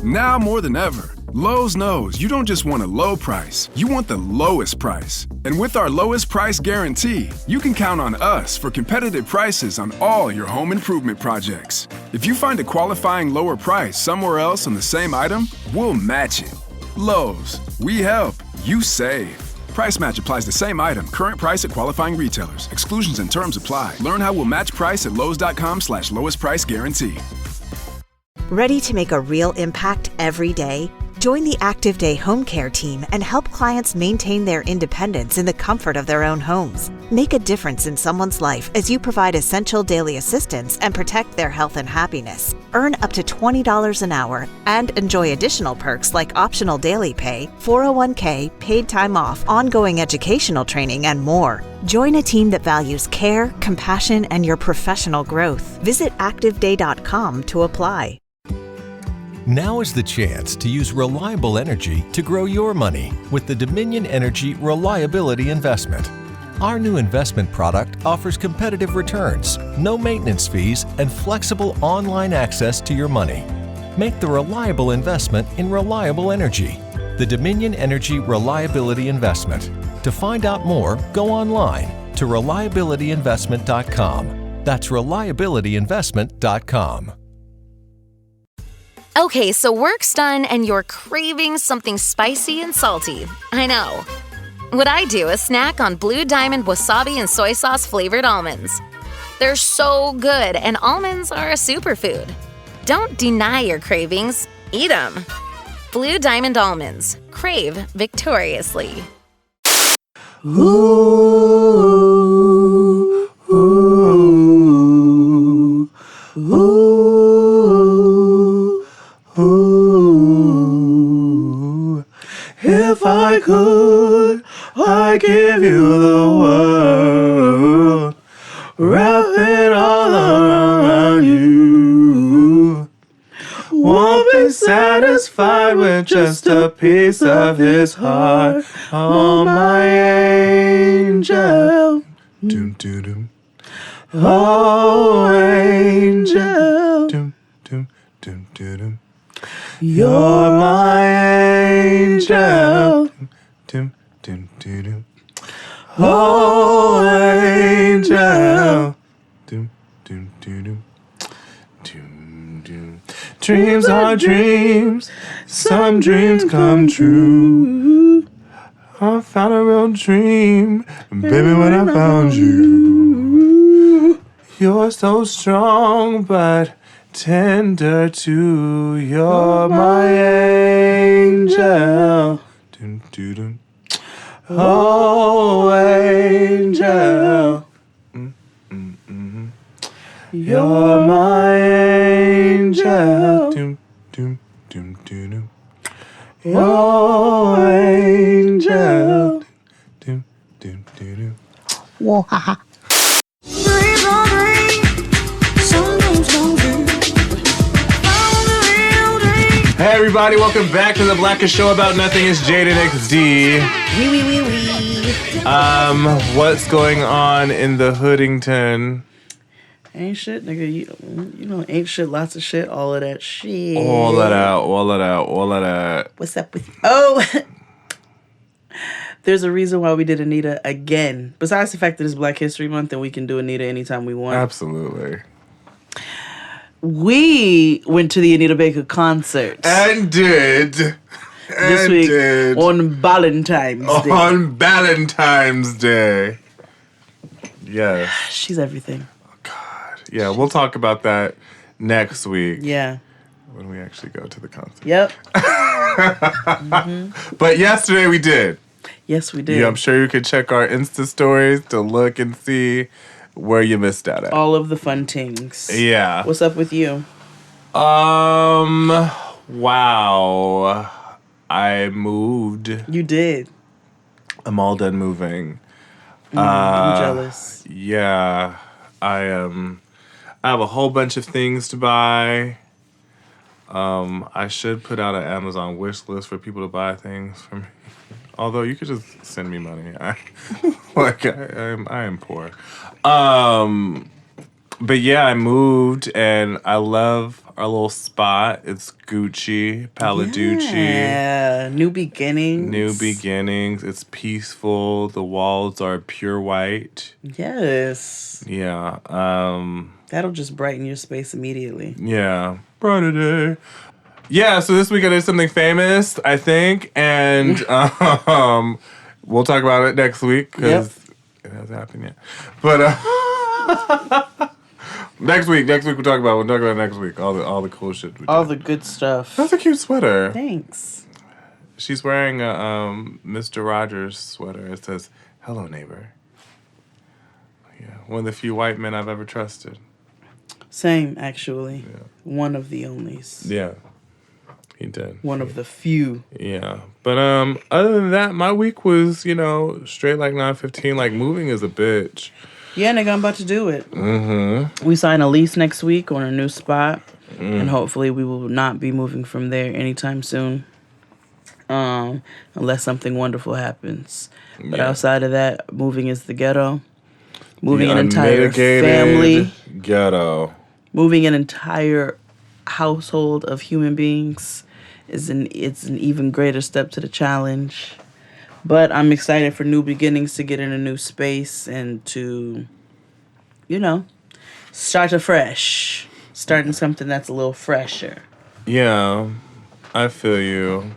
Now more than ever, Lowe's knows you don't just want a low price, you want the lowest price. And with our lowest price guarantee, you can count on us for competitive prices on all your home improvement projects. If you find a qualifying lower price somewhere else on the same item, we'll match it. Lowe's, we help, you save. Price match applies to same item, current price at qualifying retailers. Exclusions and terms apply. Learn how we'll match price at lowes.com/lowest price guarantee. Ready to make a real impact every day? Join the Active Day Home Care team and help clients maintain their independence in the comfort of their own homes. Make a difference in someone's life as you provide essential daily assistance and protect their health and happiness. Earn up to $20 an hour and enjoy additional perks like optional daily pay, 401k, paid time off, ongoing educational training, and more. Join a team that values care, compassion, and your professional growth. Visit activeday.com to apply. Now is the chance to use reliable energy to grow your money with the Dominion Energy Reliability Investment. Our new investment product offers competitive returns, no maintenance fees, and flexible online access to your money. Make the reliable investment in reliable energy. The Dominion Energy Reliability Investment. To find out more, go online to reliabilityinvestment.com. That's reliabilityinvestment.com. Okay, so work's done and you're craving something spicy and salty. I know. What I do is snack on Blue Diamond wasabi and soy sauce flavored almonds. They're so good, and almonds are a superfood. Don't deny your cravings. Eat them. Blue Diamond almonds. Crave victoriously. Ooh, ooh, ooh, ooh. If I could, I'd give you the world, wrap it all around you. Won't be satisfied with just a piece of his heart. Oh, my angel. Doom, doom, doom. Oh, angel. Doom, doom, doom, doom, doom. You're my angel. Doom, doom, doom, doom. Oh, angel. Doom, doom, doom, doom. Doom, doom. Dreams are dreams. Some dreams come true. I found a real dream, baby, when I found you. You're so strong, but tender too. You're my angel. Dun, dun, dun. Oh, angel. You're my angel. Dun, dun, dun, dun, dun. Oh, angel. Dun, dun, dun, dun. Whoa, haha. Hey everybody, welcome back to the Blackest Show About Nothing. It's Jaden XD. What's going on in the Hoodington? Ain't shit, nigga. You know, ain't shit, lots of shit, all of that shit. All that out. What's up with you? Oh! There's a reason why we did Anita again. Besides the fact that it's Black History Month and we can do Anita anytime we want. Absolutely. We went to the Anita Baker concert. And did. This week on Valentine's Day. On Valentine's Day. Yes. She's everything. Oh, God. Yeah, we'll talk about that next week. Yeah. When we actually go to the concert. Yep. Mm-hmm. But yesterday we did. Yes, we did. Yeah, I'm sure you could check our Insta stories to look and see where you missed out at. All of the fun things. Yeah. What's up with you? Wow. I moved. You did. I'm all done moving. I'm jealous. Yeah. I have a whole bunch of things to buy. I should put out an Amazon wish list for people to buy things for me. Although you could just send me money. I am poor. But yeah, I moved and I love our little spot. It's Gucci, Paladucci. Yeah, new beginnings. New beginnings. It's peaceful. The walls are pure white. Yes. Yeah. That'll just brighten your space immediately. Yeah. Brighter day. Yeah, so this week I did something famous, I think, and we'll talk about it next week because it hasn't happened yet. But next week we'll talk about it next week. All the cool shit. All the good stuff. That's a cute sweater. Thanks. She's wearing a Mr. Rogers sweater. It says, "Hello, neighbor." Yeah, one of the few white men I've ever trusted. Same, actually. Yeah. One of the onlys. Yeah. He did. One of the few. Yeah. But other than that, my week was, straight like 9:15. Like, moving is a bitch. Yeah, nigga, I'm about to do it. Mm-hmm. We sign a lease next week on a new spot. And hopefully we will not be moving from there anytime soon. Unless something wonderful happens. But outside of that, moving is the ghetto. Moving an entire family. Ghetto. Moving an entire household of human beings it's an even greater step to the challenge. But I'm excited for new beginnings, to get in a new space and to, start afresh. Starting something that's a little fresher. Yeah, I feel you.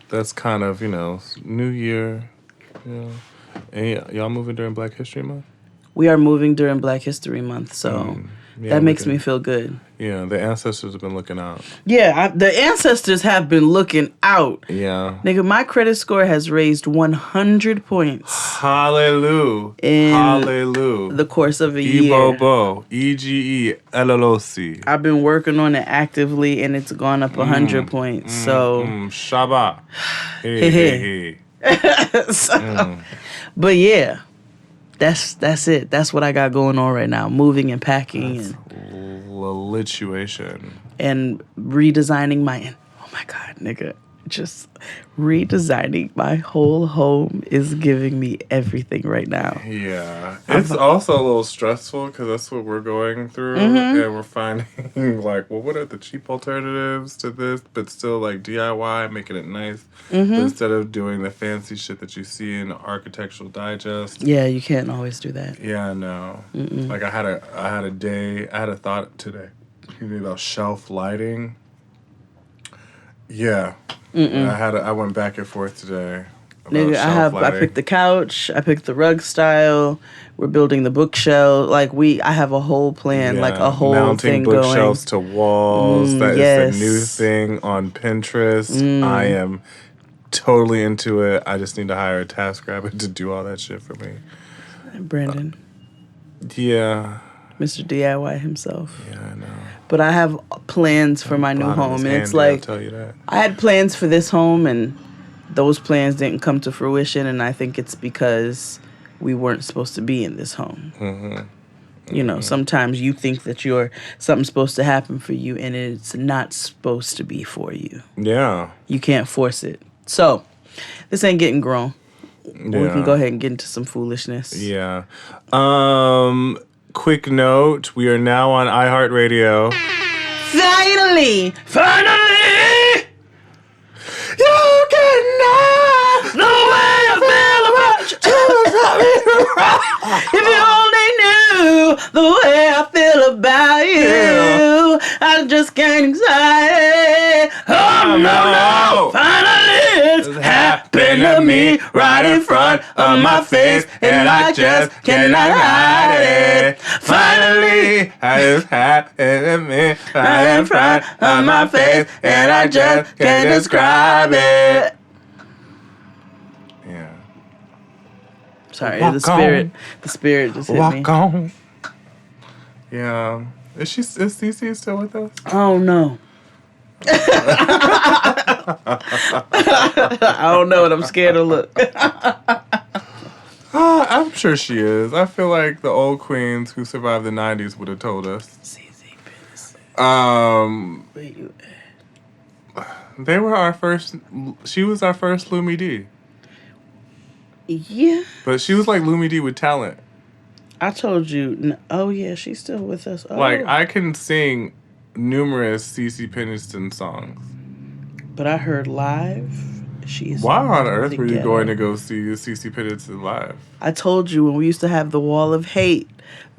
That's kind of, New Year. And y'all moving during Black History Month? We are moving during Black History Month, so that makes me feel good. Yeah, the ancestors have been looking out. Yeah, the ancestors have been looking out. Yeah. Nigga, my credit score has raised 100 points. Hallelujah. Hallelujah. The course of a year. Ebobo. EGELLOC. I've been working on it actively, and it's gone up 100 points. So. Shaba. Hey. But yeah. That's it. That's what I got going on right now. Moving and packing and lituation. And redesigning oh my God, nigga. Just redesigning my whole home is giving me everything right now. Yeah. It's also a little stressful because that's what we're going through. And we're finding, what are the cheap alternatives to this, but still, DIY, making it nice. But instead of doing the fancy shit that you see in Architectural Digest. Yeah, you can't always do that. Yeah, no. I had a thought today about shelf lighting. Yeah. I went back and forth today. Nigga, I picked the couch, I picked the rug style, we're building the bookshelf. I have a whole plan, a whole mounting thing going. Mounting bookshelves to walls. That is the new thing on Pinterest. I am totally into it. I just need to hire a TaskRabbit to do all that shit for me. Brandon. Yeah. Mr. DIY himself. Yeah, I know. But I have plans for my new home, and it's I'll tell you that. I had plans for this home, and those plans didn't come to fruition, and I think it's because we weren't supposed to be in this home. Sometimes you think that something's supposed to happen for you, and it's not supposed to be for you. Yeah. You can't force it. So, this ain't getting grown. Yeah. We can go ahead and get into some foolishness. Yeah. Quick note, we are now on iHeartRadio. Finally! You can know the way I feel about you. If you only knew the way I feel about you, I just can't explain. Oh no! Finally, it's happened to me right in front of my face, and I just cannot hide it. Finally, it's happened to me right in front of my face, and I just can't describe it. Yeah. Sorry, the spirit just hit me. Walk on. Yeah. Is Cece still with us? Oh no. I don't know, and I'm scared to look. I'm sure she is. I feel like the old queens who survived the 90s would have told us. They were our first. She was our first Lumi D. Yeah. But she was like Lumi D with talent. I told you. Oh yeah, she's still with us. Oh. I can sing numerous CeCe Peniston songs. But I heard live, she's Why on earth really were you ghetto. going to go see CeCe Peniston live? I told you when we used to have the Wall of Hate,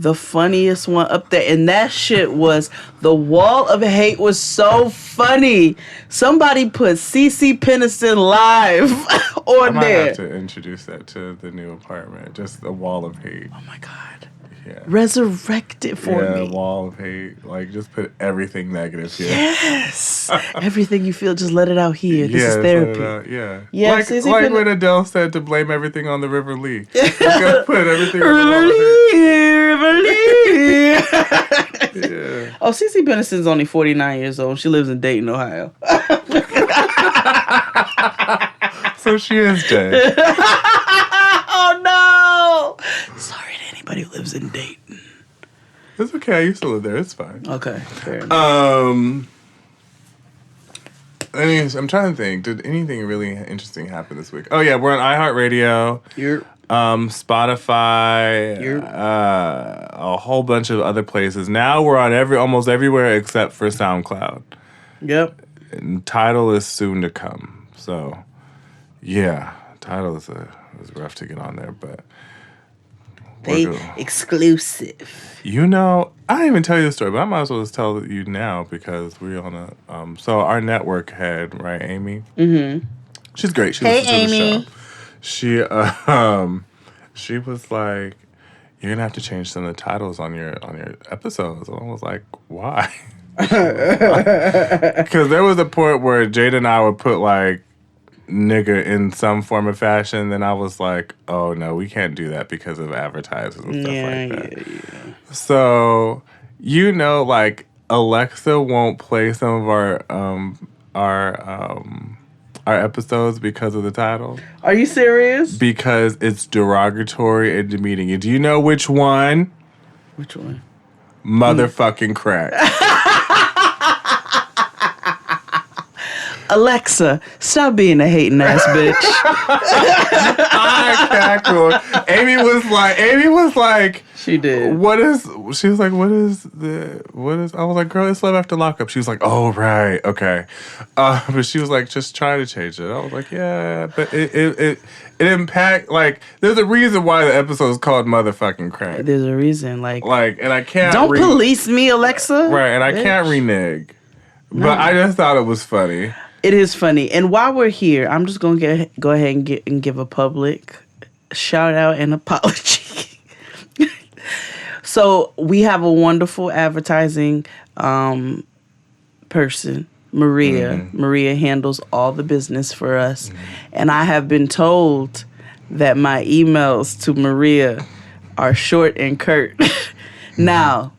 the funniest one up there, and that shit was, the Wall of Hate was so funny. Somebody put CeCe Peniston live I on might there. have to introduce that to the new apartment. Just a wall of hate. Oh my God. Yeah. Resurrect it for Yeah, me. wall of hate. Like, just put everything negative here. Yes. Everything you feel, just let it out here. This is let therapy. it out, yeah. Yeah, like CeCe like Pen- when Adele said to blame everything on the River Lee. You gotta put everything on the Wall of Hate. Yeah. Oh, CeCe Peniston's only 49 years old. She lives in Dayton, Ohio. So she is dead. Oh, no. Sorry to anybody who lives in Dayton. It's okay. I used to live there. It's fine. Okay, fair enough. Anyways, I'm trying to think. Did anything really interesting happen this week? Oh yeah, we're on iHeartRadio, Spotify, a whole bunch of other places. Now we're on almost everywhere except for SoundCloud. Yep. And Tidal is soon to come. So yeah, Tidal is rough to get on there, but They exclusive. You know, I didn't even tell you the story, but I might as well just tell you now because we're on a so our network head, right, Amy? Mm-hmm. She's great. She listens to the show. She was like, "You're gonna have to change some of the titles on your episodes." And I was like, "Why?" Because there was a point where Jada and I would put like nigga in some form of fashion, then I was like, oh no, we can't do that because of advertisers and stuff like that. Yeah. So, like Alexa won't play some of our episodes because of the title. Are you serious? Because it's derogatory and demeaning. And do you know which one? Which one? Motherfucking crack. Alexa, stop being a hating ass bitch. I cackled. Amy was like, She did. She was like, what is, I was like, girl, it's Love After Lockup. She was like, oh, right, okay. But she was like, just try to change it. I was like, yeah, but it impact, like, there's a reason why the episode is called Motherfucking Crack. There's a reason, and I can't. Don't police me, Alexa. Right, and I can't renege. No. But I just thought it was funny. It is funny. And while we're here, I'm just going to go ahead and give a public shout out and apology. So we have a wonderful advertising person, Maria. Mm-hmm. Maria handles all the business for us. Mm-hmm. And I have been told that my emails to Maria are short and curt. Now,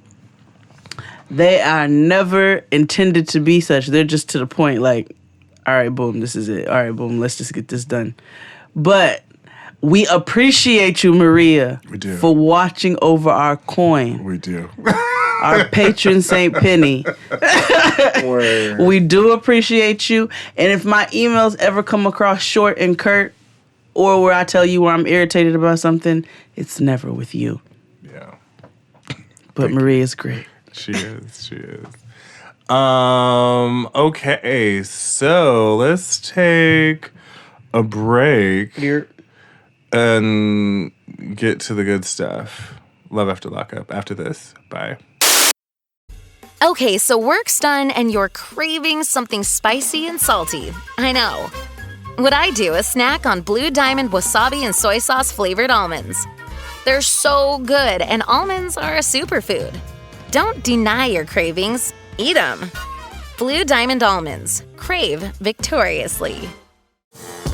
they are never intended to be such. They're just to the point, like, all right, boom, this is it. All right, boom, let's just get this done. But we appreciate you, Maria, we do. For watching over our coin. We do. Our patron St. Penny. We do appreciate you. And if my emails ever come across short and curt, or where I tell you where I'm irritated about something, it's never with you. Yeah. But Maria's great. She is. Okay, so let's take a break and get to the good stuff. Love After Lockup. After this, bye. Okay, so work's done and you're craving something spicy and salty. I know. What I do is snack on Blue Diamond wasabi and soy sauce flavored almonds. They're so good, and almonds are a superfood. Don't deny your cravings. Eat them. Blue Diamond almonds. Crave victoriously.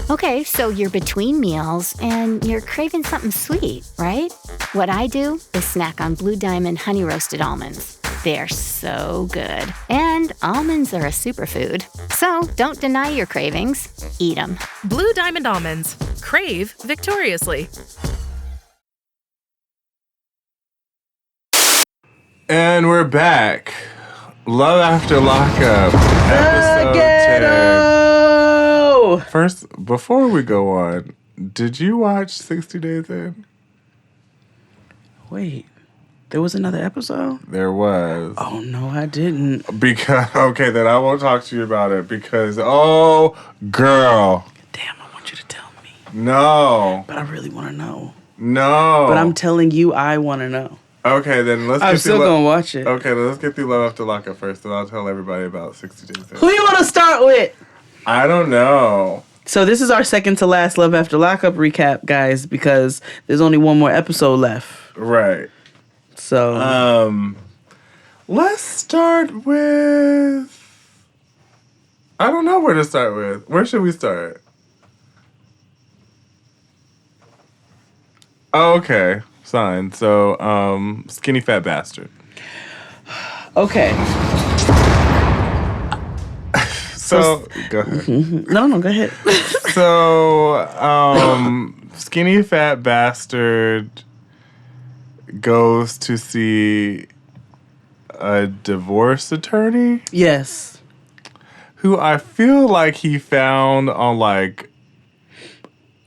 Okay, so you're between meals and you're craving something sweet, right? What I do is snack on Blue Diamond honey roasted almonds. They're so good. And almonds are a superfood. So don't deny your cravings. Eat them. Blue Diamond almonds. Crave victoriously. And we're back. Love After Lockup, episode 10. First, before we go on, did you watch 60 Days In? Wait, There was another episode? There was. Oh, no, I didn't. Because, okay, then I won't talk to you about it because, oh, girl. Damn, I want you to tell me. No. But I really want to know. No. But I'm telling you, I want to know. Okay, then let's I'm still going to watch it. Okay, let's get through Love After Lockup first, and I'll tell everybody about 60 Days. Who you want to start with? I don't know. So this is our second to last Love After Lockup recap, guys, because there's only one more episode left. Right. So let's start with, I don't know where to start with. Where should we start? Oh, okay. Fine. So, Skinny Fat Bastard. Okay. So go ahead. No, go ahead. So, Skinny Fat Bastard goes to see a divorce attorney. Yes. Who I feel like he found on like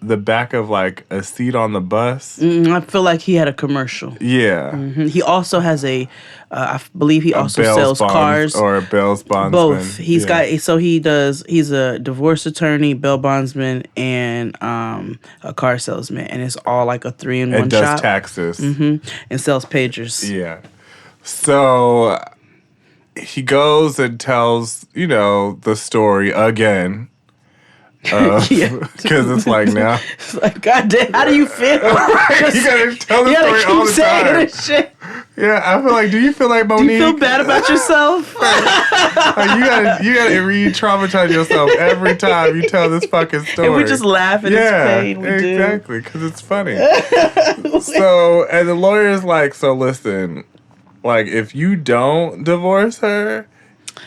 the back of like a seat on the bus. I feel like he had a commercial. Yeah. He also has I believe he also sells cars. Or a bail bondsman. Both. He's he's a divorce attorney, bail bondsman, and a car salesman. And it's all like a 3-in-1 shop. It does taxes. And sells pagers. Yeah. So he goes and tells, the story again. Because it's like now. It's like, God damn, how do you feel? You gotta tell the story all the time. This shit. Yeah, I feel like, do you feel like Monique? Do you feel bad about yourself? Like you gotta re-traumatize yourself every time you tell this fucking story. And we just laugh at his pain. We exactly, because it's funny. So, and the lawyer's like, so listen, like, if you don't divorce her,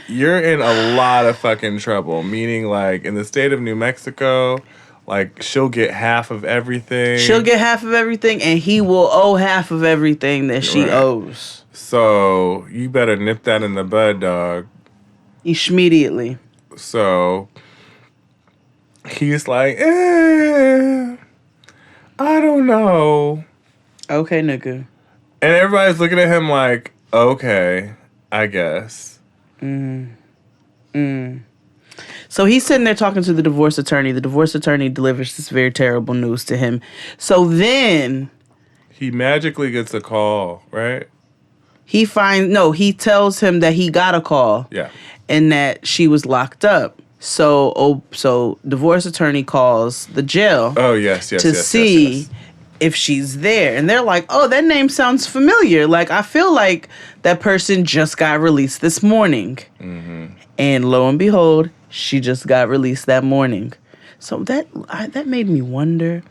you're in a lot of fucking trouble. Meaning, like, in the state of New Mexico, like, she'll get half of everything. She'll get half of everything, and he will owe half of everything that she owes. So, you better nip that in the bud, dog. Immediately. So, he's like, I don't know. Okay, nigga. And everybody's looking at him like, okay, I guess. So he's sitting there talking to the divorce attorney. The divorce attorney delivers this very terrible news to him. So then he magically gets a call, right? He tells him that he got a call. Yeah. And that she was locked up. So divorce attorney calls the jail. Oh, yes, to see if she's there. And they're like, oh, that name sounds familiar. Like, I feel like that person just got released this morning. Mm-hmm. And lo and behold, she just got released that morning. So that made me wonder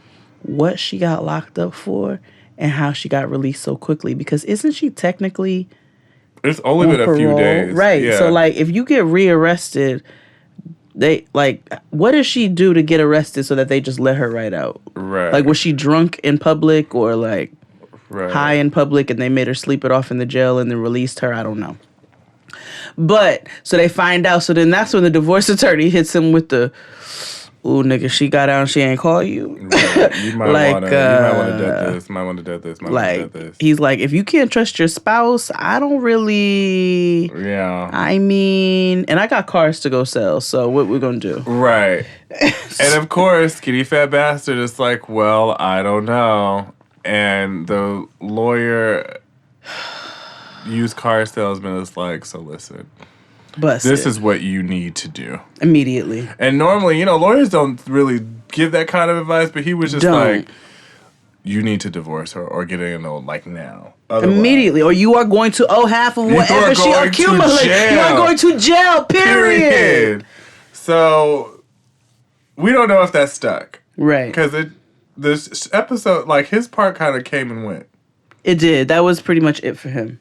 what she got locked up for and how she got released so quickly. Because isn't she technically It's only been a few days. Right. Yeah. So, like, if you get rearrested, what does she do to get arrested so that they just let her right out? Right. Like, was she drunk in public or, like, high in public and they made her sleep it off in the jail and then released her? I don't know. But, so they find out. So then that's when the divorce attorney hits him with the, ooh, nigga, she got out and she ain't call you. Right. You might want to dead this. Might want to dead this. Might want to dead this. He's like, if you can't trust your spouse, I don't really. Yeah. I mean, and I got cars to go sell, so what we're going to do? Right. And of course, Skinny Fat Bastard is like, well, I don't know. And the lawyer, used car salesman, is like, so listen. This is what you need to do. Immediately. And normally, lawyers don't really give that kind of advice, but he was just like, you need to divorce her or get in like now. Otherwise, immediately. Or you are going to owe half of whatever she accumulates. You are going to jail, period. So, we don't know if that stuck. Right. Because this episode, like, his part kind of came and went. It did. That was pretty much it for him.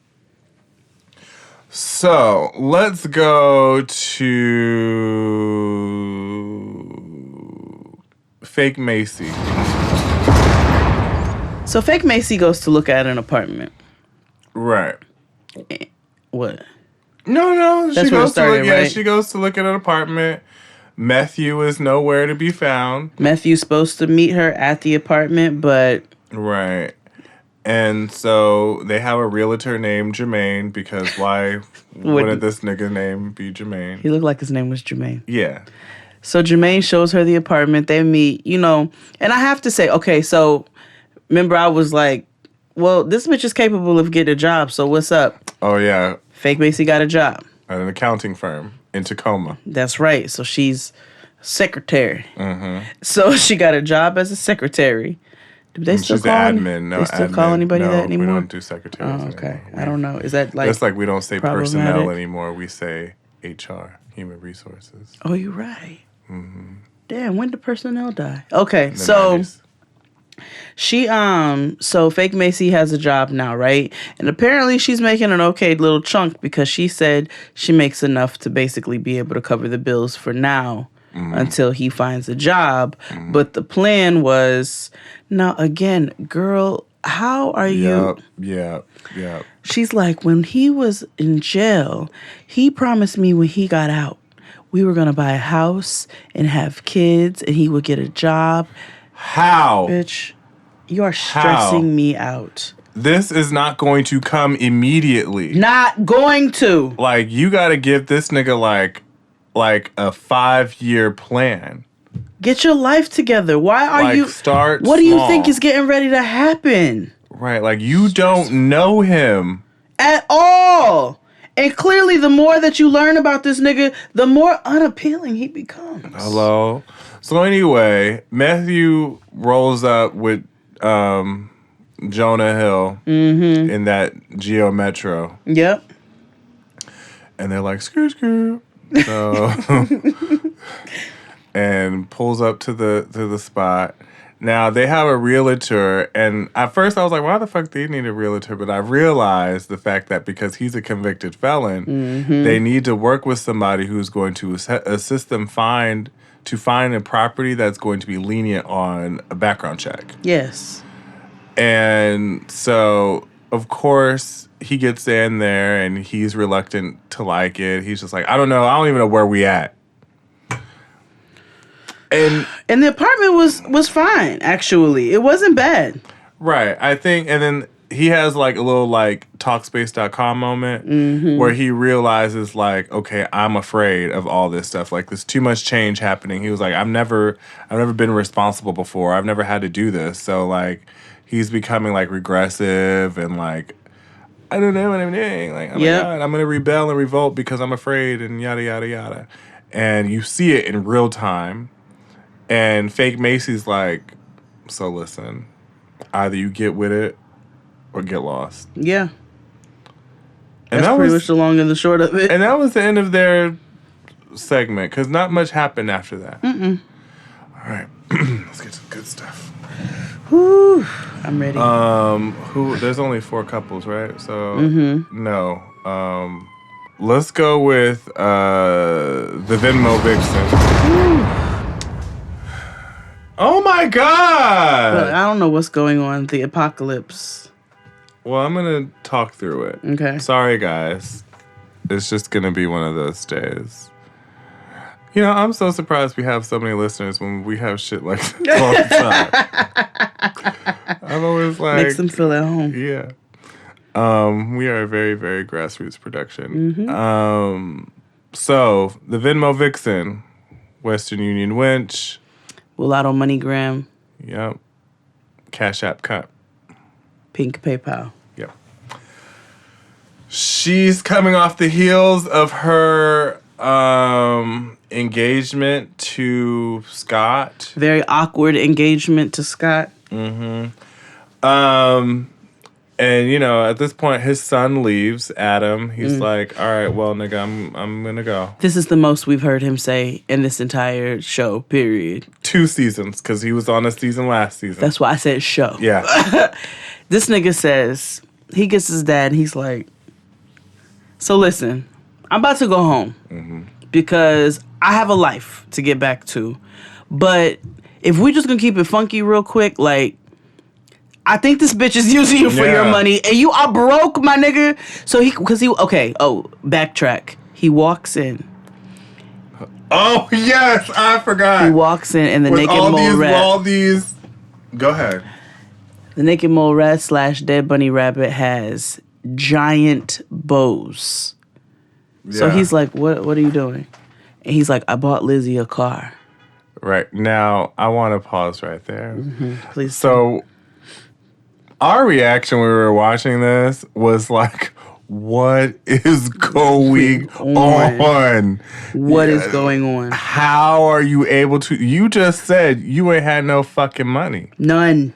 So, let's go to Fake Macy. So, Fake Macy goes to look at an apartment. Right. What? No. That's where it started, right? Yeah, she goes to look at an apartment. Matthew is nowhere to be found. Matthew's supposed to meet her at the apartment, but... Right. And so they have a realtor named Jermaine because why wouldn't this nigga name be Jermaine? He looked like his name was Jermaine. Yeah. So Jermaine shows her the apartment. They meet, and I have to say, okay, so remember I was like, well, this bitch is capable of getting a job, so what's up? Oh, yeah. Fake Macy got a job. At an accounting firm in Tacoma. That's right. So she's secretary. Mm-hmm. So she got a job as a secretary. Do they still She's call the admin. No, they still admin. call anybody No, that anymore? we don't do secretaries Oh, okay. anymore. I don't know. Is that like Just like we don't say personnel problematic? anymore. We say HR, human resources. Oh, you're right. Mm-hmm. Damn, when did personnel die? Okay, In the so 90s. she so Fake Macy has a job now, right? And apparently she's making an okay little chunk because she said she makes enough to basically be able to cover the bills for now. Until he finds a job. But the plan was, now again, girl, how are you? Yep. She's like, when he was in jail, he promised me when he got out, we were going to buy a house and have kids and he would get a job. How? Bitch, you are stressing me out. This is not going to come immediately. Not going to. Like, you got to give this nigga like a 5-year plan. Get your life together. Why are Like, you... start What do you small. think is getting ready to happen? Right, like you don't know him. At all. And clearly, the more that you learn about this nigga, the more unappealing he becomes. Hello. So anyway, Matthew rolls up with Jonah Hill in that Geo Metro. Yep. And they're like, screw. So, and pulls up to the spot. Now, they have a realtor, and at first I was like, why the fuck do you need a realtor? But I realized the fact that because he's a convicted felon, they need to work with somebody who's going to assist them find a property that's going to be lenient on a background check. Yes. And so, of course, he gets in there and he's reluctant to like it. He's just like, I don't know. I don't even know where we at. And the apartment was fine, actually. It wasn't bad. Right. I think, and then he has like a little like Talkspace.com moment where he realizes like, okay, I'm afraid of all this stuff. Like there's too much change happening. He was like, I've never been responsible before. I've never had to do this. So like he's becoming like regressive and like, I don't know what I'm doing. Like, oh my God, I'm going to rebel and revolt because I'm afraid and yada, yada, yada. And you see it in real time. And Fake Macy's like, so listen, either you get with it or get lost. Yeah. And That's pretty much the long and the short of it. And that was the end of their segment because not much happened after that. All right. Let's get to the good stuff. Whew. I'm ready. There's only 4 couples, right? So, no. Let's go with the Venmo Vixen. Oh my God! But I don't know what's going on. The apocalypse. Well, I'm going to talk through it. Okay. Sorry, guys. It's just going to be one of those days. You know, I'm so surprised we have so many listeners when we have shit like this all the time. I'm always like... Makes them feel at home. Yeah. We are a very, very grassroots production. So, the Venmo Vixen, Western Union Winch. Mulatto MoneyGram. Yep. Cash App Cut. Pink PayPal. Yep. She's coming off the heels of her engagement to Scott. Very awkward engagement to Scott. And, you know, at this point, his son leaves, Adam. He's like, all right, well, nigga, I'm going to go. This is the most we've heard him say in this entire show, period. 2 seasons, because he was on a season last season. That's why I said show. Yeah. This nigga says, he gets his dad, and he's like, so listen, I'm about to go home because I have a life to get back to. But if we just gonna keep it funky real quick, like, I think this bitch is using you for your money, and you are broke, my nigga. So backtrack. He walks in. Oh, yes, I forgot. He walks in, and the With naked all mole these, rat. all these. Go ahead. The naked mole rat / dead bunny rabbit has giant bows. So Yeah. he's like, what are you doing? And he's like, I bought Lizzie a car. Right. Now, I want to pause right there. Please. So, our reaction when we were watching this was like, what is going on? What is going on? How are you able to? You just said you ain't had no fucking money. None.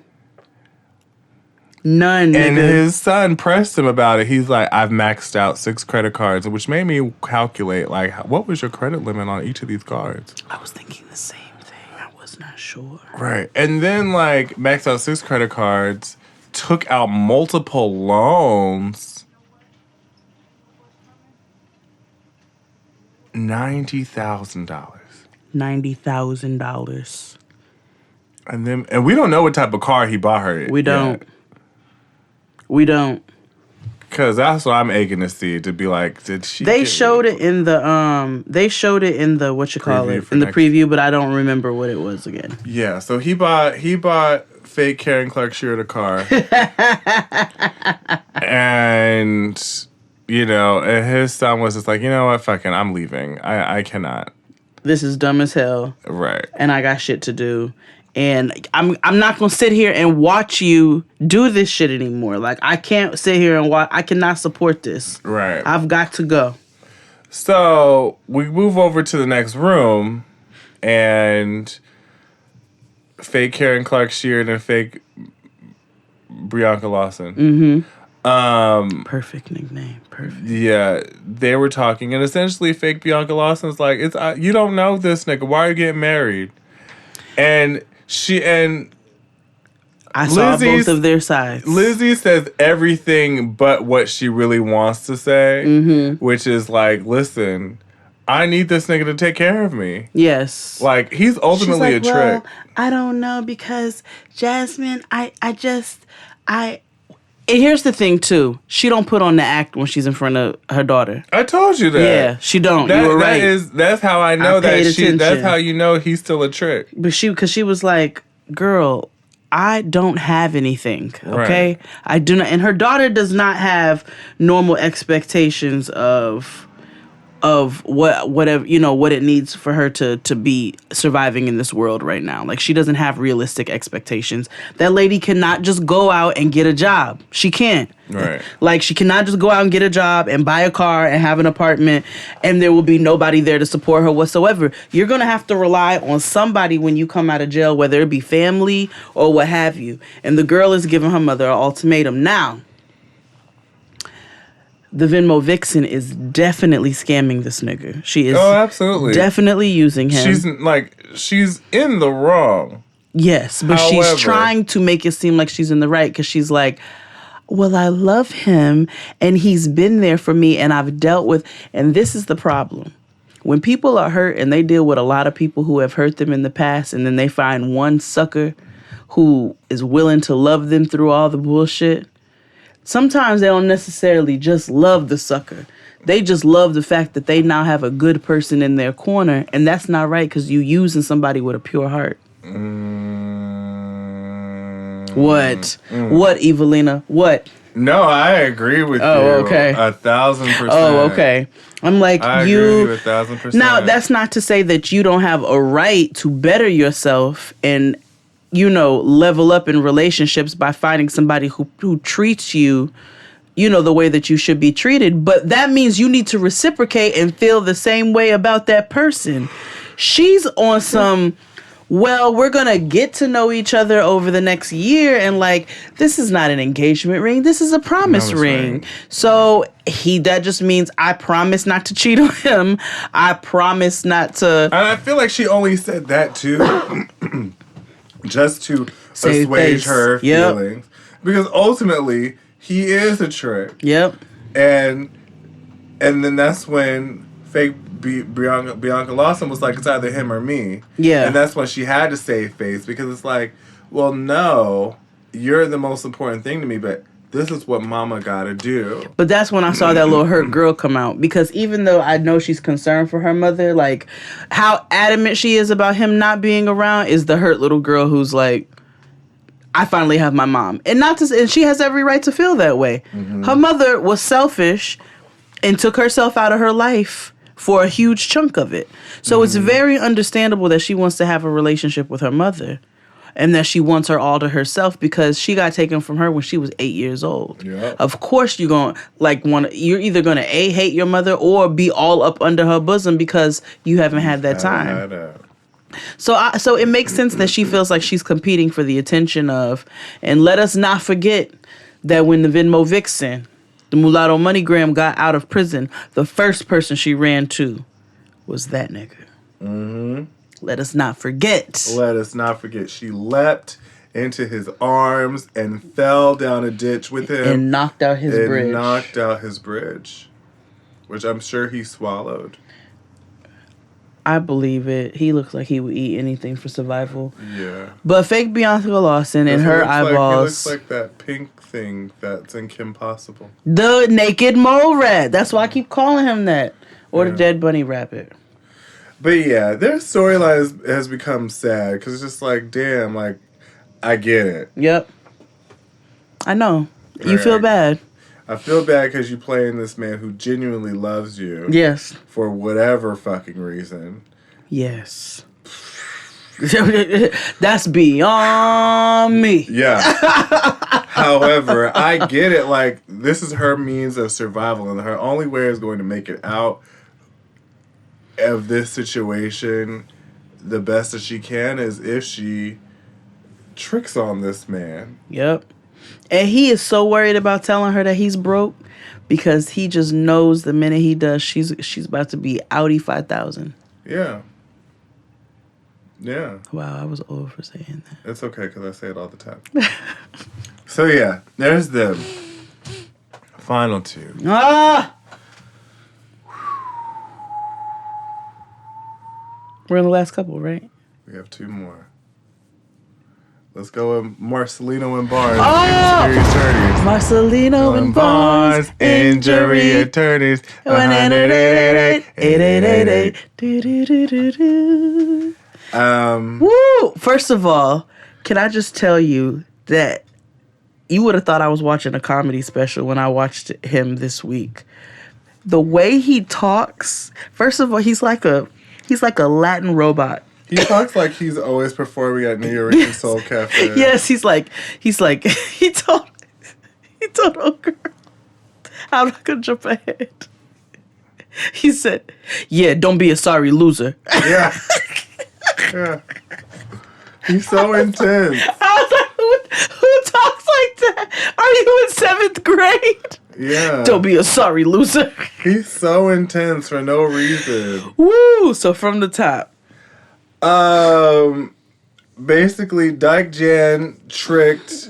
And nigga. his son pressed him about it. He's like, I've maxed out 6 credit cards, which made me calculate, like, what was your credit limit on each of these cards? I was thinking the same thing. I was not sure. Right. And then, like, maxed out 6 credit cards, took out multiple loans. $90,000. $90,000. And we don't know what type of car he bought her. We don't. We don't. Because that's what I'm aching to see, to be like, did she? They showed it in the what you call Preview it for in the next- preview, but I don't remember what it was again. Yeah, so he bought fake Karen Clark Sheard a car. And, you know, and his son was just like, you know what, fucking, I'm leaving. I cannot. This is dumb as hell. Right. And I got shit to do. And I'm not gonna sit here and watch you do this shit anymore. Like, I can't sit here and watch. I cannot support this. Right. I've got to go. So we move over to the next room, and fake Karen Clark Sheard and fake Bianca Lawson. Perfect nickname. Perfect. Yeah, they were talking, and essentially, fake Bianca Lawson's like, "It's you don't know this nigga. Why are you getting married?" And I saw Lizzie's- both of their sides. Lizzie says everything but what she really wants to say, which is like, "Listen, I need this nigga to take care of me." Yes. Like, he's ultimately a trick. I don't know, because Jasmine, and here's the thing too. She don't put on the act when she's in front of her daughter. I told you that. Yeah, she don't. You were right. That's how I know paid that attention. that's how you know he's still a trick. But because she was like, girl, I don't have anything, okay? Right. I do not, and her daughter does not have normal expectations of whatever, you know, what it needs for her to be surviving in this world right now. Like, she doesn't have realistic expectations. That lady cannot just go out and get a job. She can't. Right. Like, she cannot just go out and get a job and buy a car and have an apartment, and there will be nobody there to support her whatsoever. You're going to have to rely on somebody when you come out of jail, whether it be family or what have you. And the girl is giving her mother an ultimatum. Now, the Venmo vixen is definitely scamming this nigga. She is absolutely definitely using him. She's in the wrong. Yes, but However, she's trying to make it seem like she's in the right, because she's like, well, I love him and he's been there for me and I've dealt with, and this is the problem. When people are hurt and they deal with a lot of people who have hurt them in the past, and then they find one sucker who is willing to love them through all the bullshit, sometimes they don't necessarily just love the sucker. They just love the fact that they now have a good person in their corner, and that's not right, because you using somebody with a pure heart. What? What, Evelina? What? No, I agree with you. Okay. 1,000%. Oh, okay. I'm like, I agree with you 1,000%. Now, that's not to say that you don't have a right to better yourself and, you know, level up in relationships by finding somebody who treats you, you know, the way that you should be treated. But that means you need to reciprocate and feel the same way about that person. She's on some, well, we're going to get to know each other over the next year. And like, this is not an engagement ring. This is a promise ring. So that just means I promise not to cheat on him. I promise not to. And I feel like she only said that too, just to Save assuage face. her Yep. feelings. Because ultimately, he is a trick. Yep. And then that's when fake Bianca Lawson was like, it's either him or me. Yeah. And that's when she had to save face, because it's like, well, no, you're the most important thing to me, but this is what mama gotta do. But that's when I saw that little hurt girl come out, because even though I know she's concerned for her mother, like, how adamant she is about him not being around is the hurt little girl who's like, I finally have my mom. And she has every right to feel that way. Mm-hmm. Her mother was selfish and took herself out of her life for a huge chunk of it. So it's very understandable that she wants to have a relationship with her mother and that she wants her all to herself because she got taken from her when she was 8 years old. Yep. Of course you're going to you're either going to hate your mother or be all up under her bosom because you haven't had that time. So it makes sense that she feels like she's competing for the attention of, and let us not forget that when the Venmo Vixen, the Mulatto MoneyGram, got out of prison, the first person she ran to was that nigga. Mm-hmm. Let us not forget. Let us not forget. She leapt into his arms and fell down a ditch with him. And knocked out his bridge. Which I'm sure he swallowed. I believe it. He looks like he would eat anything for survival. Yeah. But fake Bianca Lawson and her eyeballs. He looks like that pink thing that's in Kim Possible. The naked mole rat. That's why I keep calling him that. Or the dead bunny rabbit. But yeah, their storyline has become sad because it's just like, damn, like, I get it. Yep. I know. You feel bad. I feel bad because you playing this man who genuinely loves you. Yes. For whatever fucking reason. Yes. That's beyond me. Yeah. However, I get it. Like, this is her means of survival, and her only way is going to make it out of this situation the best that she can is if she tricks on this man. Yep. And he is so worried about telling her that he's broke because he just knows the minute he does, she's about to be outie 5,000. Yeah. Yeah. Wow, I was old for saying that. It's okay because I say it all the time. So yeah, there's the final two. We're in the last couple, right? We have two more. Let's go with Marcelino and Barnes. Marcelino and Barnes, injury attorneys. 1-888-8888. Woo! First of all, can I just tell you that you would have thought I was watching a comedy special when I watched him this week. The way he talks, first of all, he's like a Latin robot. He talks like he's always performing at New York Soul Cafe. Yes, he told old girl, I'm not gonna jump ahead. He said, "Yeah, don't be a sorry loser." Yeah. Yeah. He's so intense. I was like, who talks like that? Are you in 7th grade? Yeah. Don't be a sorry loser. He's so intense for no reason. Woo! So from the top. Basically, Dyke Jan tricked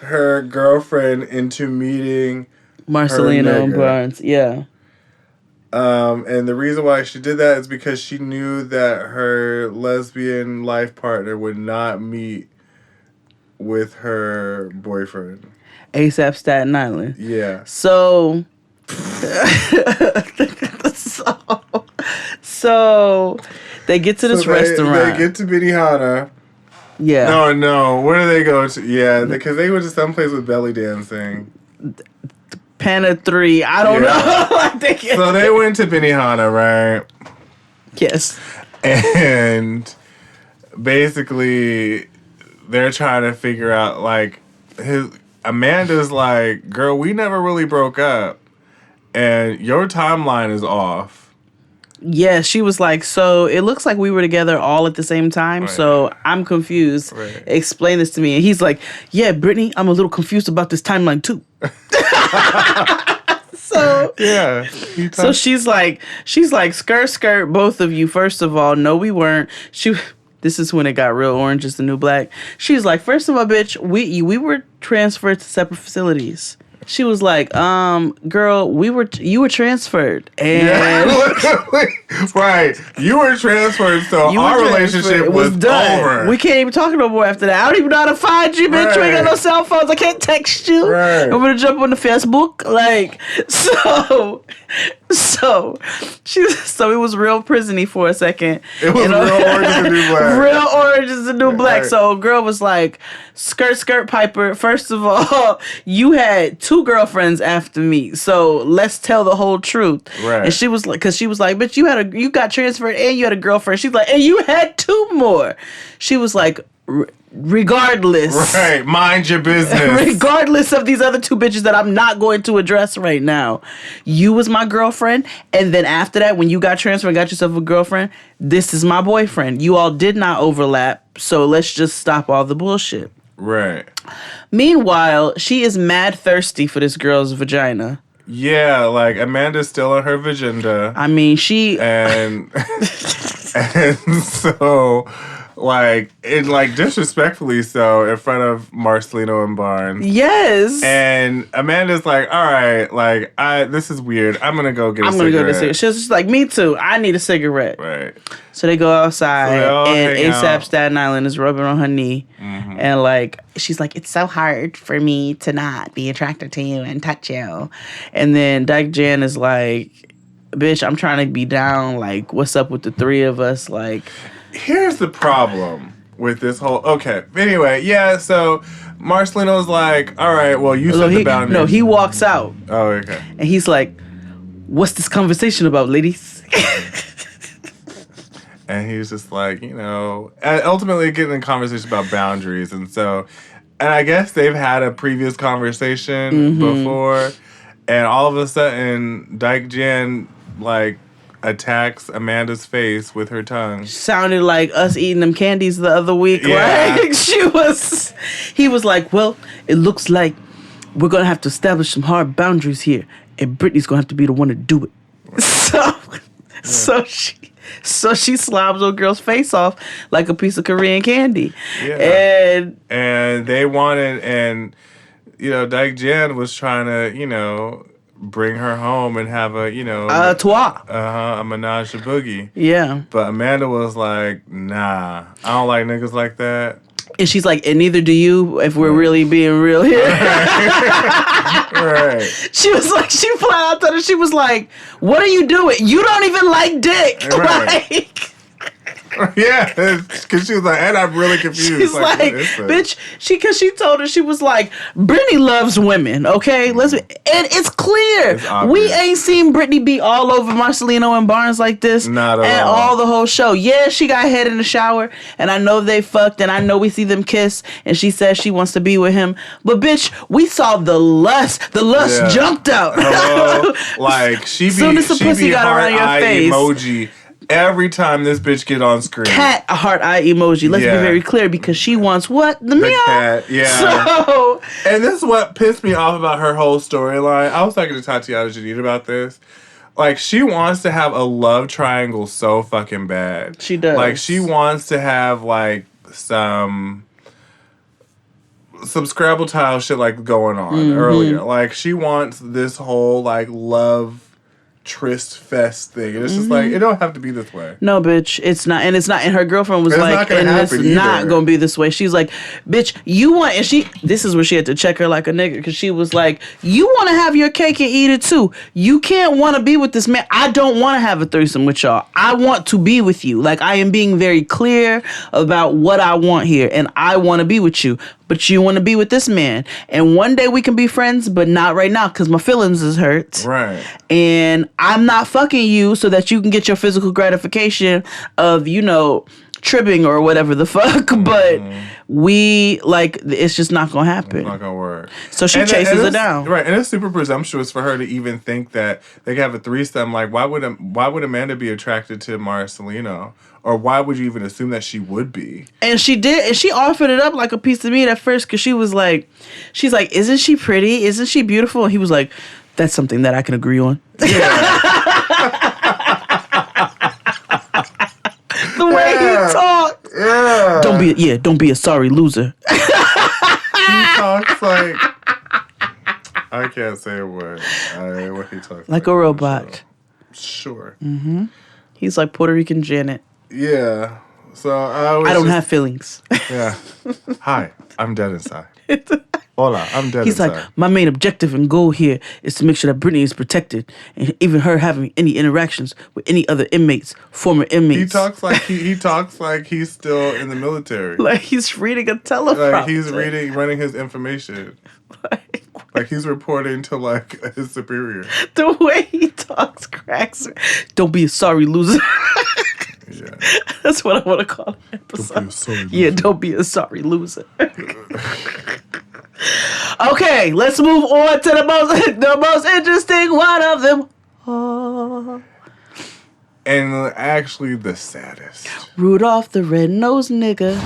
her girlfriend into meeting Marcelino and Barnes. Yeah. And the reason why she did that is because she knew that her lesbian life partner would not meet with her boyfriend. ASAP Staten Island. Yeah. So they get to this restaurant. They get to Benihana. Yeah. No. Where do they go to? Yeah, because they went to someplace with belly dancing. Pana 3. I don't know. So they went to Benihana, right? Yes. And basically, they're trying to figure out, like, Amanda's like, girl, we never really broke up. And your timeline is off. Yeah, she was like, so it looks like we were together all at the same time, right. So I'm confused. Right. Explain this to me. And he's like, yeah, Brittany, I'm a little confused about this timeline too. So yeah. So she's like, skirt, both of you. First of all, no, we weren't. This is when it got real. Orange is the new black. She's like, first of all, bitch, we were transferred to separate facilities. She was like, girl, you were transferred. And right. You were transferred, so our relationship was done. Over. We can't even talk no more after that. I don't even know how to find you, bitch. You ain't got no cell phones. I can't text you. Right. I'm gonna jump on the Facebook. Like, so So it was real prison-y for a second. It was real Orange is the New Black. Real Orange is the New Black. Right. So girl was like, skirt, Piper. First of all, you had 2 girlfriends after me. So let's tell the whole truth. Right. And she was like, bitch, you got transferred and you had a girlfriend. She's like, and you had 2 more. She was like, regardless. Right. Mind your business. Regardless of these other 2 bitches that I'm not going to address right now. You was my girlfriend. And then after that, when you got transferred and got yourself a girlfriend, this is my boyfriend. You all did not overlap. So let's just stop all the bullshit. Right. Meanwhile, she is mad thirsty for this girl's vagina. Yeah, like Amanda's still on her vagina. I mean, she... And so... Like, disrespectfully so, in front of Marcelino and Barnes. Yes. And Amanda's like, all right, like, this is weird. I'm going to go get a cigarette. I'm going to go get a cigarette. She's just like, me too. I need a cigarette. Right. So they go outside, and ASAP out. Staten Island is rubbing on her knee. Mm-hmm. And, like, she's like, it's so hard for me to not be attracted to you and touch you. And then Dyke Jan is like, bitch, I'm trying to be down. Like, what's up with the 3 of us? Like... Here's the problem with this whole... Okay, anyway, yeah, so Marcelino's like, all right, well, you set the boundaries. No, he walks out. Oh, okay. And he's like, what's this conversation about, ladies? And he's just like, ultimately getting a conversation about boundaries. And I guess they've had a previous conversation before. And all of a sudden, Dyke Jan, like... attacks Amanda's face with her tongue. Sounded like us eating them candies the other week. Yeah. Like he was like, well, it looks like we're gonna have to establish some hard boundaries here, and Brittany's gonna have to be the one to do it. So she slobs old girl's face off like a piece of Korean candy. Yeah. And they wanted, and Dyke Jan was trying to, bring her home and have a, a menage a boogie. Yeah. But Amanda was like, nah, I don't like niggas like that. And she's like, and neither do you, if we're really being real here. Right. She was like, she flat out told her, she was like, what are you doing? You don't even like dick. Right. Like... Yeah, because she was like, and I'm really confused. She's like bitch, because she told her, she was like, Brittany loves women, okay? And it's clear. We ain't seen Brittany be all over Marcelino and Barnes like this. Not at all the whole show. Yeah, she got head in the shower, and I know they fucked, and I know we see them kiss, and she says she wants to be with him. But bitch, we saw the lust. The lust jumped out. Hello? Like, she be, soon as the pussy got around your face. Emoji. Every time this bitch get on screen. Cat a heart eye emoji. Let's be very clear, because she wants what? The meow. Cat, yeah. So, and this is what pissed me off about her whole storyline. I was talking to Tatiana Jadid about this. Like, she wants to have a love triangle so fucking bad. She does. Like, she wants to have, like, some Scrabble tile shit, like, going on earlier. Like, she wants this whole, like, love tryst fest thing, and it's just like, it don't have to be this way. No, bitch, it's not. And it's not. And her girlfriend was like, and it's not gonna be this way. She's like, bitch, you want, and this is where she had to check her like a nigga, because she was like, you want to have your cake and eat it too. You can't want to be with this man. I don't want to have a threesome with y'all. I want to be with you. Like, I am being very clear about what I want here, and I want to be with you. But you want to be with this man. And one day we can be friends, but not right now, because my feelings is hurt. Right. And I'm not fucking you so that you can get your physical gratification of, tripping or whatever the fuck. But we, like, it's just not going to happen. It's not going to work. So she chases her down. Right. And it's super presumptuous for her to even think that they could have a threesome. Like, why would Amanda be attracted to Marcelino? Or why would you even assume that she would be? And she did. And she offered it up like a piece of meat at first, because she's like, isn't she pretty? Isn't she beautiful? And he was like, that's something that I can agree on. Yeah. The way he talked. Yeah. Don't be a sorry loser. He talks like, I can't say a word. What he talks like a robot. Sure. Mm-hmm. He's like Puerto Rican Janet. Yeah. So I don't have feelings. Yeah. Hi, I'm dead inside. Hola, I'm dead He's inside. like, my main objective and goal here is to make sure that Brittany is protected, and even her having any interactions with any other inmates, former inmates. He talks like he talks like he's still in the military. like he's reading a teleprompter. Like he's running his information. Like he's reporting to like his superior. The way he talks cracks me. Don't be a sorry loser. Yeah. That's what I want to call the episode. Don't be a sorry loser. Okay, let's move on to the most interesting one of them all. And actually the saddest. Rudolph the red-nosed nigga.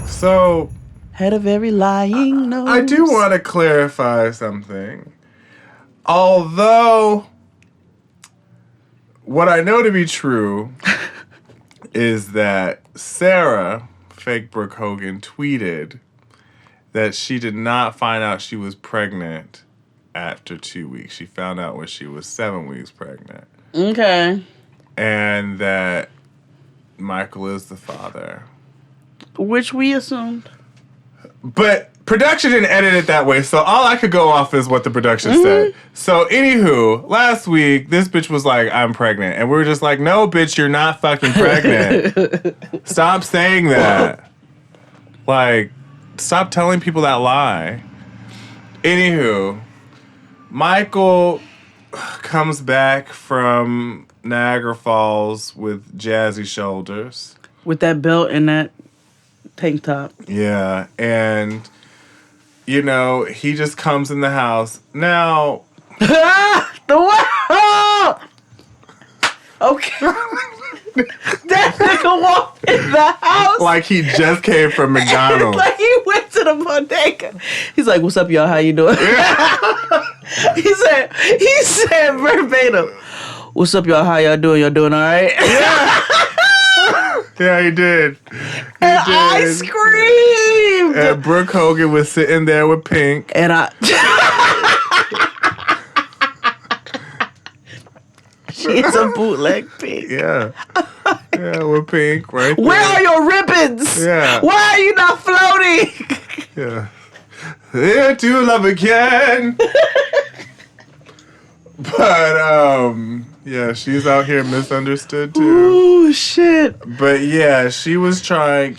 So had a very lying nose. I do want to clarify something. Although what I know to be true is that Sarah, fake Brooke Hogan, tweeted that she did not find out she was pregnant after 2 weeks. She found out when she was 7 weeks pregnant. Okay. And that Michael is the father. Which we assumed. But production didn't edit it that way, so all I could go off is what the production said. So, anywho, last week, this bitch was like, I'm pregnant. And we were just like, no, bitch, you're not fucking pregnant. Stop saying that. Like, stop telling people that lie. Anywho, Michael comes back from Niagara Falls with jazzy shoulders. With that belt and that tank top. Yeah, and, you know, he just comes in the house. Now... The what? Okay. That nigga walked in the house. Like he just came from McDonald's. Like he went to the bodega. He's like, what's up, y'all? How you doing? He said verbatim, what's up, y'all? How y'all doing? Y'all doing all right? Yeah. Yeah, he did. I screamed. And Brooke Hogan was sitting there with Pink. And she's a bootleg Pink. Yeah. Yeah, with Pink, right there. Where are your ribbons? Yeah. Why are you not floating? Yeah. Here to love again. But, yeah, she's out here misunderstood, too. Ooh, shit. But, yeah, she was trying...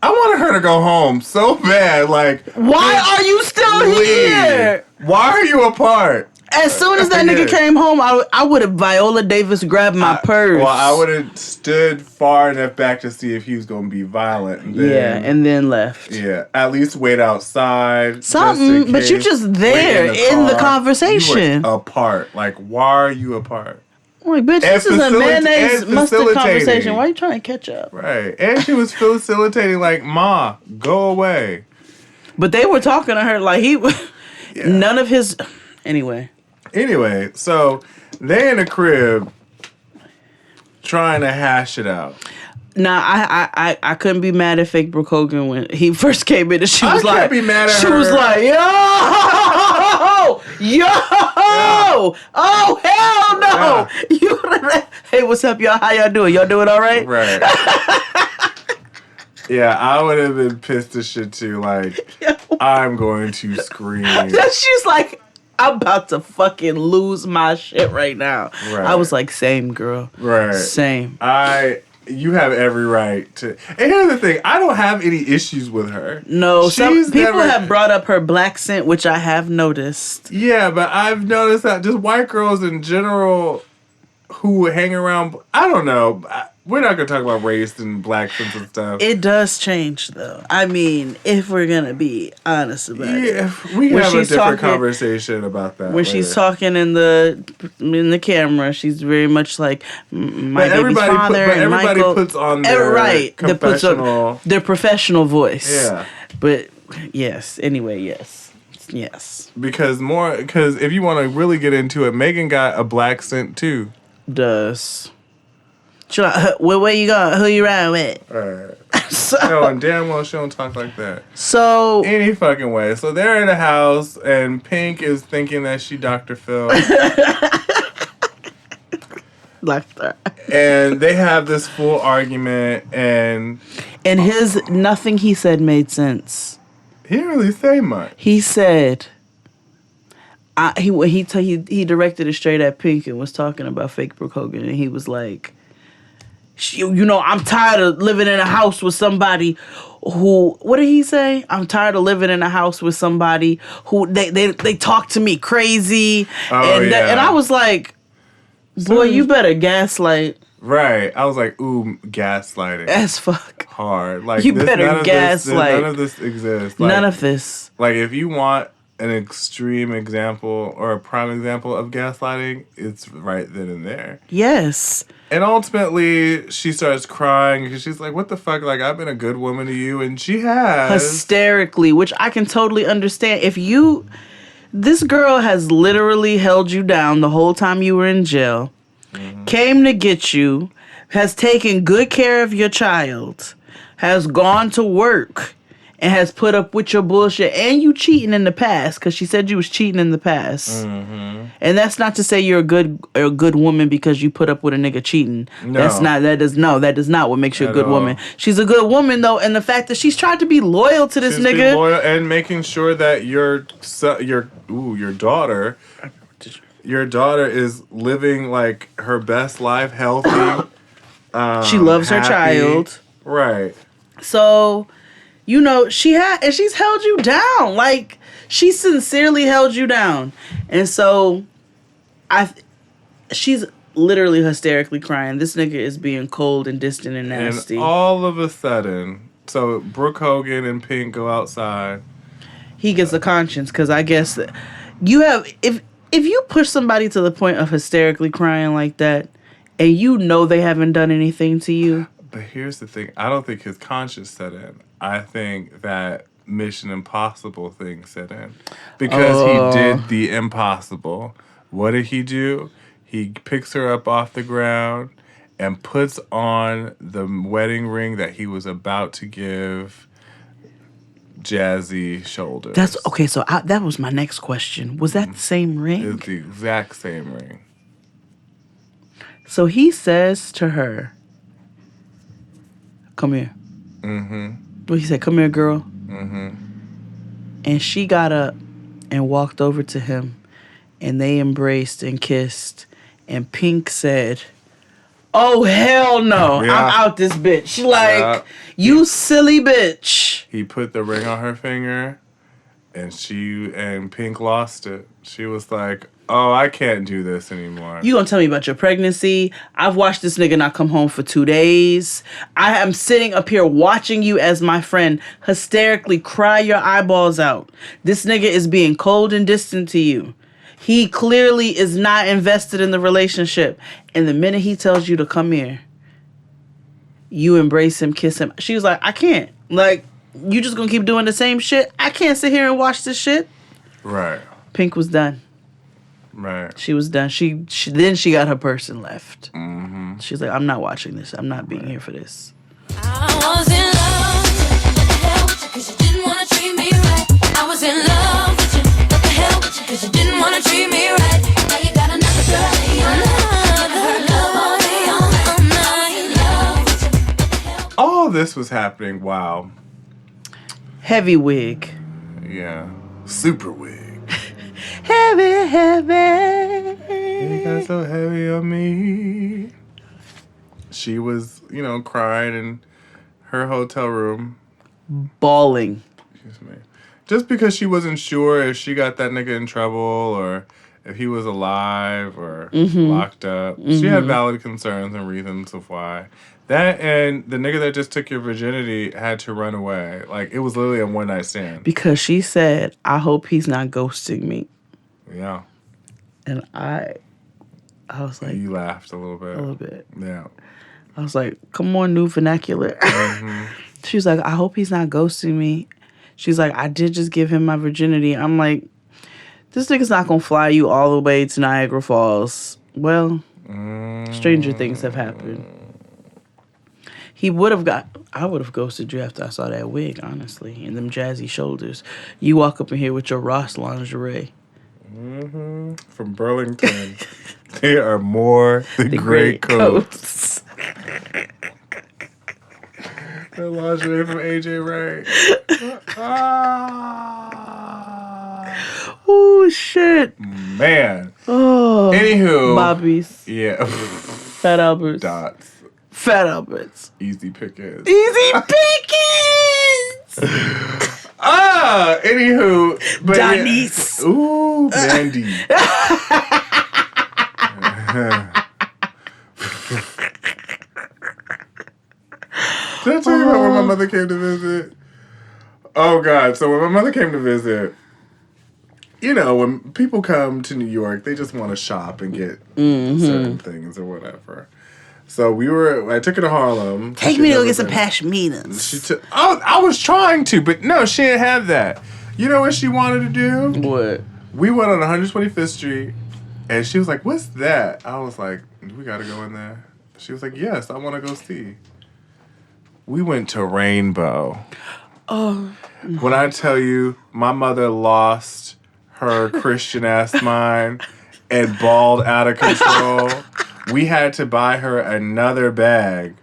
I wanted her to go home so bad, like... Why are you still here? Why are you apart? As soon as that nigga came home, I would have Viola Davis grabbed my purse. Well, I would have stood far enough back to see if he was going to be violent. And then, and then left. Yeah, at least wait outside. Something, but you just there in the conversation. You were apart. Like, why are you apart? I'm like, bitch, this is a mayonnaise mustard conversation. Why are you trying to catch up? Right. And she was facilitating, like, Ma, go away. But they were talking to her like none of his... Anyway, so they in the crib trying to hash it out. Nah, I couldn't be mad at fake Brooke Hogan when he first came in and she was I can't be mad at her. She was like, yo, oh hell no. Yeah. Hey, what's up, y'all? How y'all doing? Y'all doing all right? Right. Yeah, I would have been pissed as shit too. Like, I'm going to scream. She's like, I'm about to fucking lose my shit right now. Right. I was like, same, girl. Right. Same. You have every right to. And here's the thing, I don't have any issues with her. No, some people have brought up her black scent, which I have noticed. Yeah, but I've noticed that just white girls in general who hang around, I don't know. We're not going to talk about race and black scents and stuff. It does change, though. I mean, if we're going to be honest about it. Yeah, we have a different conversation about that. When she's talking in the camera, she's very much like my baby's father and everybody Michael. Puts on their professional... their professional voice. Yeah. But, yes. Anyway, yes. Yes. Because if you want to really get into it, Megan got a black scent, too. Does. Where you going? Who you riding with? Right. No, and damn well she don't talk like that. So any fucking way. So they're in the house, and Pink is thinking that she Dr. Phil. Left her. And they have this full argument, and his nothing he said made sense. he didn't really say much. He said, he directed it straight at Pink and was talking about fake Brooke Hogan, and he was like, I'm tired of living in a house with somebody who, what did he say? I'm tired of living in a house with somebody who they talk to me crazy. And I was like, boy, you better gaslight. Right. I was like, ooh, gaslighting. As fuck. Hard. Like, you better gaslight. None of this exists. Like, none of this. Like, if you want an extreme example or a prime example of gaslighting, it's right then and there. Yes. And ultimately, she starts crying because she's like, what the fuck? Like, I've been a good woman to you. And she has. Hysterically, which I can totally understand. This girl has literally held you down the whole time you were in jail, came to get you, has taken good care of your child, has gone to work, and has put up with your bullshit, and you cheating in the past, because she said you was cheating in the past. Mm-hmm. And that's not to say you're a good woman because you put up with a nigga cheating. No. That does not what makes you a good woman. She's a good woman though, and the fact that she's tried to be loyal to this nigga. Be loyal and making sure that your daughter is living like her best life, healthy. She loves her child. Right. So, she's held you down. Like, she sincerely held you down. And so, she's literally hysterically crying. This nigga is being cold and distant and nasty. And all of a sudden, so Brooke Hogan and Pink go outside. He gets a conscience, because I guess that if you push somebody to the point of hysterically crying like that, and they haven't done anything to you. But here's the thing. I don't think his conscience set in. I think that Mission Impossible thing set in. Because he did the impossible. What did he do? He picks her up off the ground and puts on the wedding ring that he was about to give Jazzy Shoulders. That's okay. So that was my next question. Was that the same ring? It's the exact same ring. So he says to her, "Come here." Mm-hmm. Well, he said, "Come here, girl." Mm-hmm. And she got up and walked over to him, and they embraced and kissed. And Pink said, "Oh, hell no. Yeah. I'm out this bitch." Like, you silly bitch. He put the ring on her finger, and Pink lost it. She was like, "Oh, I can't do this anymore." You gonna tell me about your pregnancy? I've watched this nigga not come home for 2 days. I am sitting up here watching you as my friend hysterically cry your eyeballs out. This nigga is being cold and distant to you. He clearly is not invested in the relationship. And the minute he tells you to come here, you embrace him, kiss him. She was like, "I can't. Like, you just gonna keep doing the same shit? I can't sit here and watch this shit." Right. Pink was done. Right. She was done. She then she got her purse and left. Mm-hmm. She's like, "I'm not watching this. I'm not being here for this." I was in love with you, what the hell with you, 'cause you didn't want to treat me right. I was in love with you, what the hell with you, 'cause you didn't want to treat me right. Now you got another girl in your life. All this was happening. Wow. Heavy wig. Yeah. Super wig. Heavy, heavy. You got so heavy on me. She was, crying in her hotel room. Bawling. Excuse me. Just because she wasn't sure if she got that nigga in trouble or if he was alive or locked up. Mm-hmm. She had valid concerns and reasons of why. That and the nigga that just took your virginity had to run away. Like, it was literally a one-night stand. Because she said, "I hope he's not ghosting me." Yeah. And I was like... You laughed a little bit. A little bit. Yeah. I was like, come on, new vernacular. Mm-hmm. She was like, "I hope he's not ghosting me." She's like, "I did just give him my virginity." I'm like, this nigga's not going to fly you all the way to Niagara Falls. Well, stranger things have happened. I would have ghosted you after I saw that wig, honestly, and them jazzy shoulders. You walk up in here with your Ross lingerie. Mm-hmm. From Burlington. They are more than gray coats. The lingerie from AJ Ray. Oh, shit. Man. Oh. Anywho. Bobby's. Yeah. Fat Albert's. Dots. Fat Albert's. Easy pickings. Easy pickings! Anywho. But Denise. Yeah. Ooh, Mandy. Did I tell you about when my mother came to visit? Oh, God. So when my mother came to visit, you know, when people come to New York, they just want to shop and get certain things or whatever. So I took her to Harlem. Take me to go get some pashminas. I was trying to, but no, she didn't have that. You know what she wanted to do? What? We went on 125th Street, and she was like, "What's that?" I was like, "We got to go in there." She was like, "Yes, I want to go see." We went to Rainbow. Oh. When I tell you, my mother lost her Christian-ass mind and bawled out of control. We had to buy her another bag.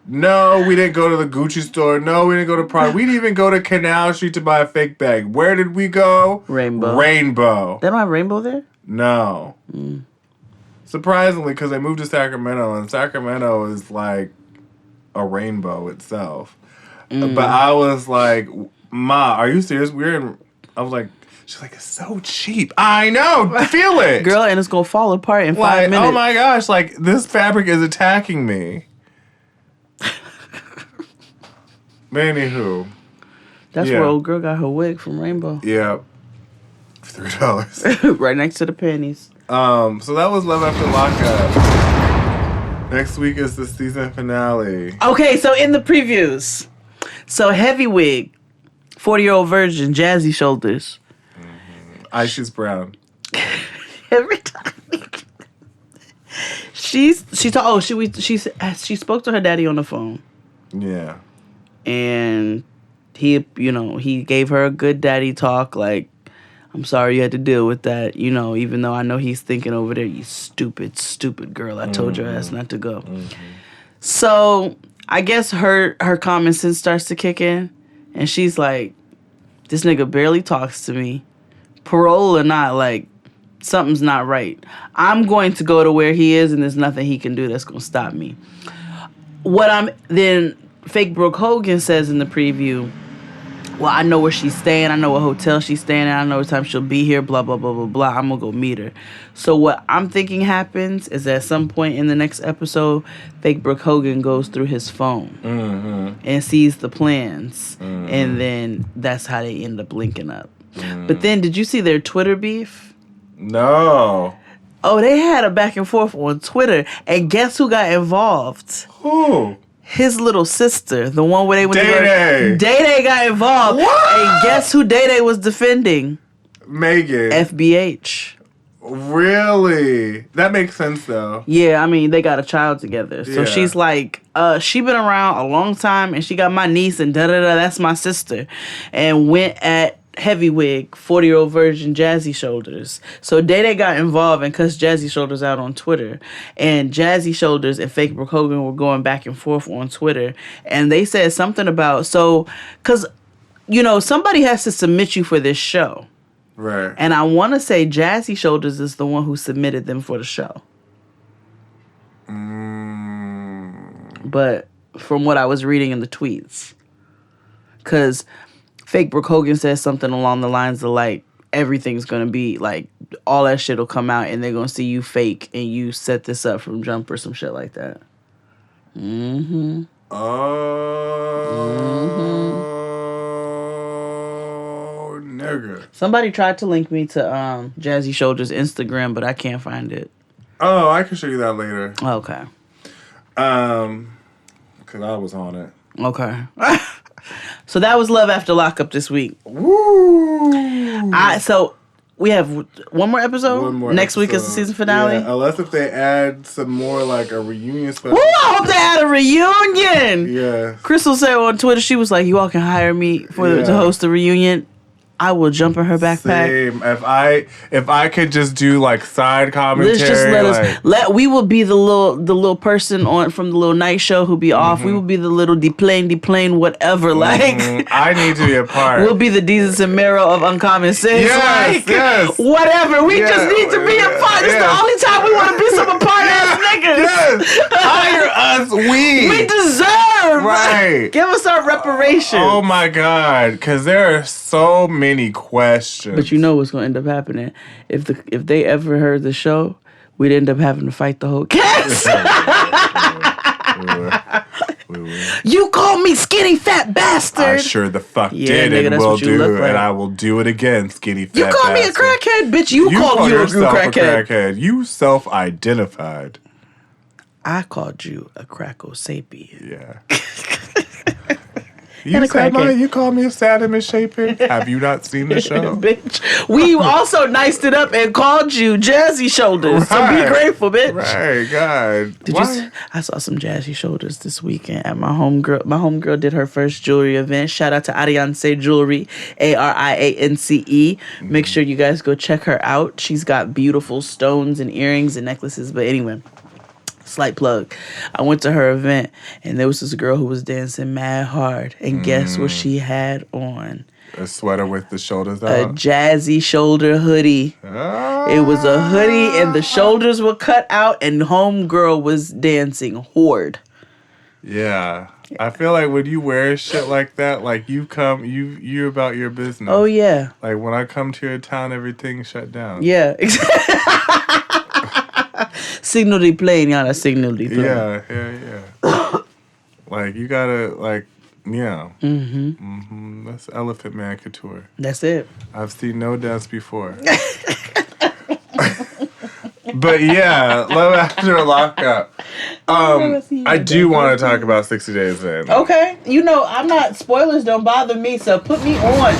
No, we didn't go to the Gucci store. No, we didn't go to Prada. We didn't even go to Canal Street to buy a fake bag. Where did we go? Rainbow. Rainbow. They don't have Rainbow there? No. Surprisingly, because I moved to Sacramento, and Sacramento is like a rainbow itself. But I was like, Ma, are you serious? I was like, she's like, it's so cheap. I know. Feel it. Girl, and it's going to fall apart in 5 minutes. Oh my gosh, like, this fabric is attacking me. Anywho. That's where old girl got her wig from Rainbow. Yeah. $3. Right next to the panties. So that was Love After Lockup. Next week is the season finale. Okay, so in the previews. So Heavy Wig, 40-year-old virgin, Jazzy Shoulders. Isis Brown. Every time. she spoke to her daddy on the phone. Yeah. And he gave her a good daddy talk, like, I'm sorry you had to deal with that, even though I know he's thinking over there, you stupid, stupid girl, I told your ass not to go. So I guess her common sense starts to kick in, and she's like, this nigga barely talks to me. Parole or not, like, something's not right. I'm going to go to where he is, and there's nothing he can do that's going to stop me. Then Fake Brooke Hogan says in the preview, well, I know where she's staying. I know what hotel she's staying at. I know what time she'll be here, blah, blah, blah, blah, blah. I'm going to go meet her. So what I'm thinking happens is at some point in the next episode, Fake Brooke Hogan goes through his phone and sees the plans. And then that's how they end up linking up. But then, did you see their Twitter beef? No. Oh, they had a back and forth on Twitter. And guess who got involved? Who? His little sister, the one where they went Day-Day. Day-Day got involved. What? And guess who Day-Day was defending? Megan. FBH. Really? That makes sense, though. Yeah, I mean, they got a child together. So she's like, she been around a long time, and she got my niece, and da-da-da, that's my sister. And went at Heavy Wig, 40-year-old virgin, Jazzy Shoulders. So Day-Day got involved and cussed Jazzy Shoulders out on Twitter. And Jazzy Shoulders and Fake Brooke Hogan were going back and forth on Twitter. And they said something about, because, somebody has to submit you for this show. Right. And I want to say Jazzy Shoulders is the one who submitted them for the show. But from what I was reading in the tweets. Because Fake Brooke Hogan says something along the lines of, like, everything's going to be, like, all that shit will come out and they're going to see you fake and you set this up from jump or some shit like that. Oh, nigga. Somebody tried to link me to Jazzy Shoulders' Instagram, but I can't find it. Oh, I can show you that later. Okay. Because I was on it. Okay. So that was Love After Lockup this week. Woo! So we have one more episode? Next week is the season finale? Yeah, unless if they add some more, like, a reunion special. Woo, I hope they add a reunion! Yeah. Crystal said on Twitter, she was like, you all can hire me to host a reunion. I will jump in her backpack. Same. If I could just do like side commentary, Let's just we will be the little person from the little night show who be off. We will be the little deplane whatever. Like I need to be a part. We'll be the Jesus and Mero of Uncommon Sense. Yes. Whatever. We just need to be a part. It's the only time we want to be some apart ass niggas. Yes. Hire us. We deserve. Right. Give us our reparations. Oh my God. Because there are so many questions. But you know what's gonna end up happening if they ever heard the show, we'd end up having to fight the whole cast. You called me skinny fat bastard. I sure the fuck Yeah, did nigga, and that's will what you do, look like. and I will do it again, skinny fat You called me a bastard. crackhead, bitch. You called you a yourself crackhead. You self-identified. I called you a cracko sapien. Yeah. And a crackhead. You called me a sad and misshapen. Have you not seen the show? Bitch. We also niced it up and called you Jazzy Shoulders. So be grateful, bitch. Right, God. I saw some Jazzy Shoulders this weekend at my homegirl. My homegirl did her first jewelry event. Shout out to Ariance Jewelry, Ariance. Make sure you guys go check her out. She's got beautiful stones and earrings and necklaces. But anyway, slight plug. I went to her event and there was this girl who was dancing mad hard. And guess what she had on? A sweater with the shoulders A out. Jazzy shoulder hoodie. It was a hoodie and the shoulders were cut out and homegirl was dancing horde. Yeah. I feel like when you wear shit like that, like you're about your business. Oh yeah. Like when I come to your town, everything's shut down. Yeah. Signal de plane, y'all. That's signal de plane. Yeah. Like you gotta that's Elephant Man Couture. That's it. I've seen no dance before. But yeah, Love After Lockup. I do want to talk about 60 Days In. Okay. I'm not, spoilers don't bother me, so put me on.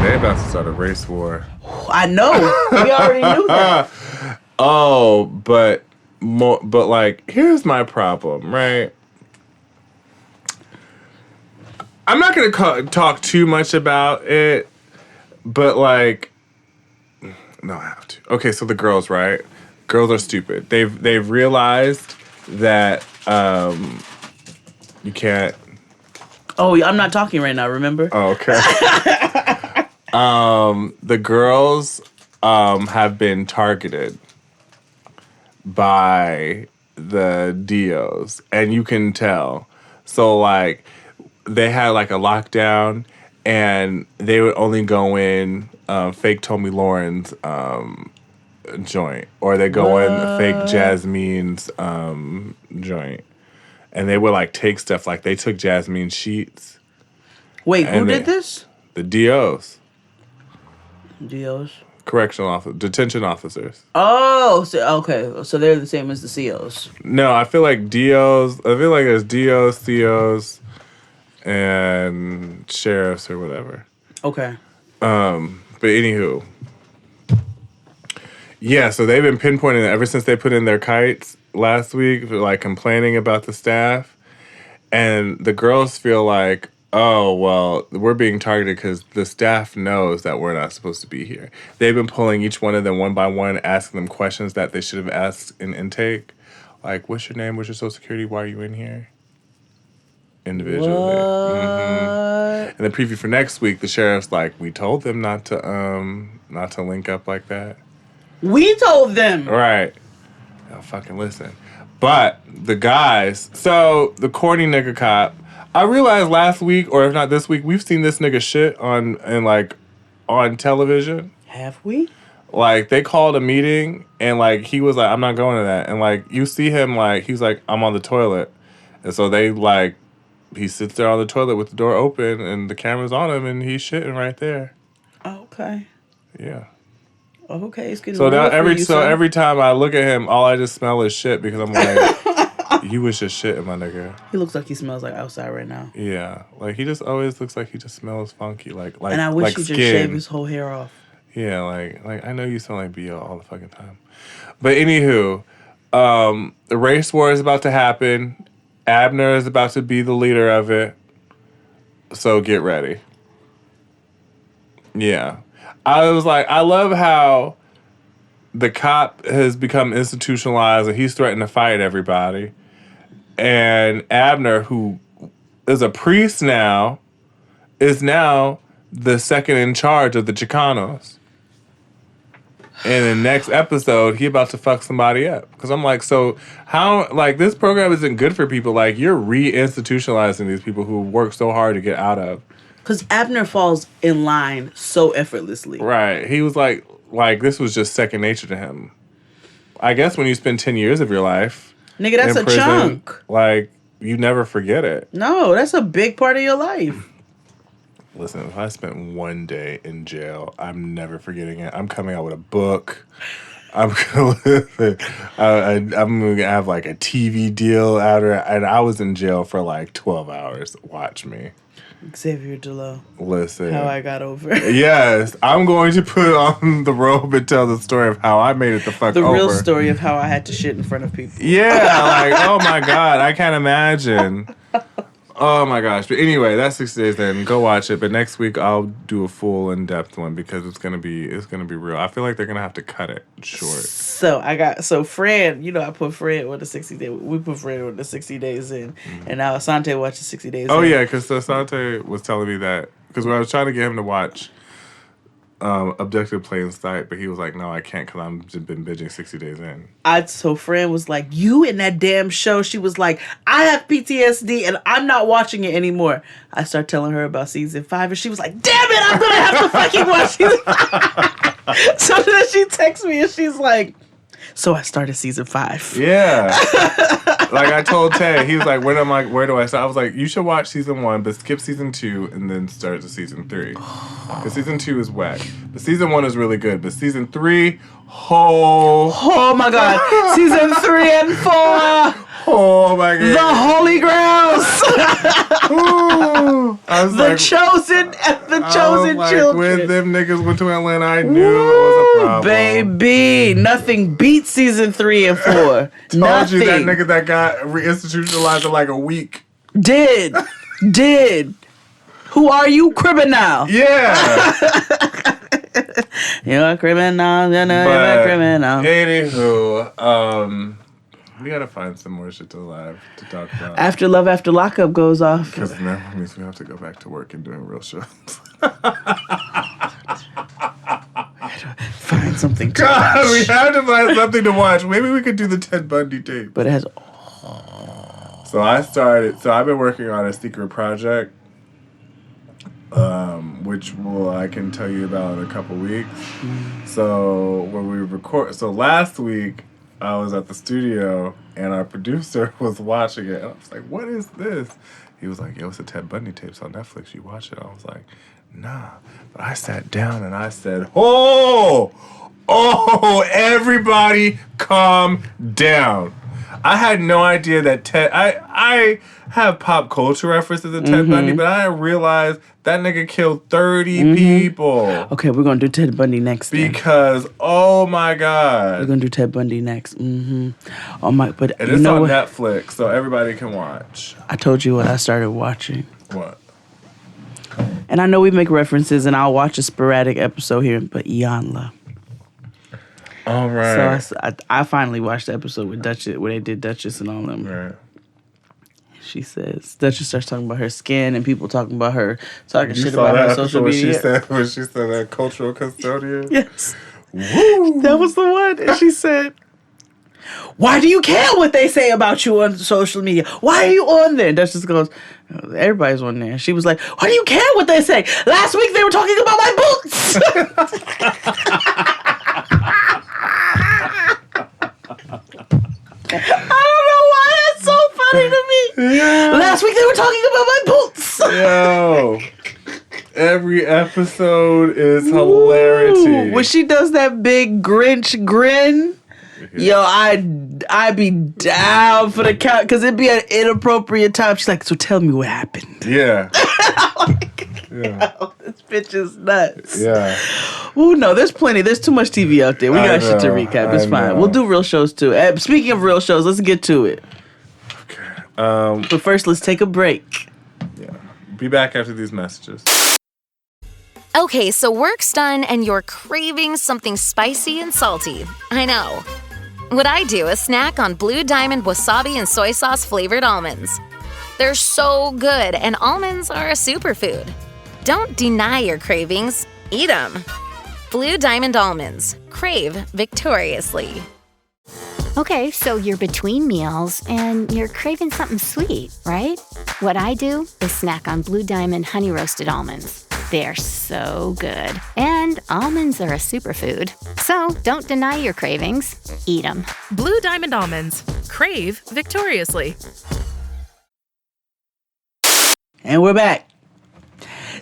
They about to start a race war. I know. We already knew that. Oh, but like, here's my problem, right? I'm not gonna talk too much about it, but like, no, I have to. Okay, so the girls, right? Girls are stupid. They've realized that you can't. Oh, I'm not talking right now. Remember? Oh, okay. The girls have been targeted by the DOs, and you can tell. So like, they had like a lockdown, and they would only go in fake Tommy Lauren's joint, or they go in fake Jasmine's joint, and they would like take stuff. Like they took Jasmine's sheets. Wait, who did this? The DOs. DOs. Detention officers. Oh, so they're the same as the COs. No, I feel like DOs. I feel like there's DOs, COs, and sheriffs or whatever. Okay. But anywho, yeah. So they've been pinpointing it ever since they put in their kites last week, like complaining about the staff, and the girls feel like, oh, well, we're being targeted because the staff knows that we're not supposed to be here. They've been pulling each one of them one by one, asking them questions that they should have asked in intake. Like, what's your name? What's your social security? Why are you in here? Individually. Mm-hmm. And the preview for next week, the sheriff's like, we told them not to link up like that. We told them. Right. Now fucking listen. But the guys, so the corny nigga cop, I realized last week, or if not this week, we've seen this nigga shit on television. Have we? Like, they called a meeting, and, like, he was like, I'm not going to that. And, like, you see him, like, he's like, I'm on the toilet. And so they, like, he sits there on the toilet with the door open, and the camera's on him, and he's shitting right there. Okay. Yeah. Okay, it's getting So now real every time I look at him, all I just smell is shit, because I'm like, you was just shitting, my nigga. He looks like he smells like outside right now. Yeah. Like, he just always looks like he just smells funky. Like and I wish like he skin. just shaved his whole hair off. Yeah, like I know you smell like BO all the fucking time. But anywho, the race war is about to happen. Abner is about to be the leader of it. So get ready. Yeah. I was like, I love how the cop has become institutionalized and he's threatened to fight everybody. And Abner, who is a priest now, is now the second in charge of the Chicanos. And in the next episode, he about to fuck somebody up. Because I'm like, so how, like, this program isn't good for people. Like, you're re-institutionalizing these people who work so hard to get out of. Because Abner falls in line so effortlessly. Right. He was like, this was just second nature to him. I guess when you spend 10 years of your life. Nigga, that's in a prison, chunk. Like, you never forget it. No, that's a big part of your life. Listen, if I spent one day in jail, I'm never forgetting it. I'm coming out with a book. I'm gonna I'm gonna have like a TV deal out of it, and I was in jail for like 12 hours. Watch me. Xavier Delow. Listen. How I got over it. Yes, I'm going to put on the robe and tell the story of how I made it the fuck over. The real story of how I had to shit in front of people. Yeah, like, oh my God, I can't imagine. Oh my gosh. But anyway, that's 60 Days In. Go watch it. But next week I'll do a full in-depth one because it's gonna be real. I feel like they're gonna have to cut it short. So Fran, you know, I put Fran with the 60 days. We put Fran with the 60 Days In, and now Asante watches 60 Days In. Oh yeah, because Asante was telling me that because I was trying to get him to watch Abducted Plain Sight, but he was like, no, I can't because I've just been binging 60 Days In. So Fran was like, you in that damn show. She was like, I have PTSD and I'm not watching it anymore. I started telling her about season 5 and she was like, damn it, I'm gonna have to fucking watch season 5. So then she texts me and she's like, so I started season 5. Yeah. Like I told Tay, he was like, where do I start? I was like, you should watch season 1, but skip season 2 and then start to season 3. Because season 2 is whack. But season 1 is really good. But season 3, oh my God. Season 3 and 4. Oh my God. The Holy Grounds. The chosen children. When them niggas went to Atlanta, I knew it was a problem. Baby, nothing beats season 3 and 4. Told nothing. you that nigga that got reinstitutionalized in like a week. Did. Who are you, criminal? Yeah. You're a criminal. You're a criminal. Anywho, we gotta find some more shit to talk about. After Love After Lockup goes off. Because now it means we have to go back to work and doing real shows. Find something to watch. We have to find something to watch. Maybe we could do the Ted Bundy tape. But it has... So I've been working on a secret project, which I can tell you about in a couple weeks. So when we last week, I was at the studio and our producer was watching it. And I was like, what is this? He was like, yo, it's a Ted Bundy tapes on Netflix. You watch it? I was like, nah. But I sat down and I said, oh, everybody calm down. I had no idea that Ted... I have pop culture references to Ted Bundy, but I didn't realize that nigga killed 30 people. Okay, we're going to do Ted Bundy next. Because, oh my God. We're going to do Ted Bundy next. Oh my... But and it's on Netflix, so everybody can watch. I told you what I started watching. What? And I know we make references, and I'll watch a sporadic episode here, but Iyanla. All right. So I finally watched the episode with Duchess, where they did Duchess and all them. Right. She says, Duchess starts talking about her skin and people talking about her, talking shit about her social media. When she said that cultural custodian? Yes. Woo! That was the one. And she said, why do you care what they say about you on social media? Why are you on there? And Duchess goes, everybody's on there. She was like, why do you care what they say? Last week they were talking about my boots. I don't know why that's so funny to me. Yeah. Last week they were talking about my boots. Yo. Every episode is hilarity. When she does that big Grinch grin, yo, I'd be down for the count because it'd be an inappropriate time. She's like, so tell me what happened. Yeah. Yo, this bitch is nuts. Yeah. Ooh, no, there's plenty. There's too much TV out there. We got shit to recap. It's fine. We'll do real shows too. Speaking of real shows, let's get to it. Okay. But first, let's take a break. Yeah. Be back after these messages. Okay, so work's done and you're craving something spicy and salty. I know. What I do is snack on Blue Diamond wasabi and soy sauce flavored almonds. They're so good, and almonds are a superfood. Don't deny your cravings, eat them. Blue Diamond almonds. Crave victoriously. Okay, so you're between meals and you're craving something sweet, right? What I do is snack on Blue Diamond honey roasted almonds. They're so good. And almonds are a superfood. So don't deny your cravings. Eat them. Blue Diamond almonds. Crave victoriously. And we're back.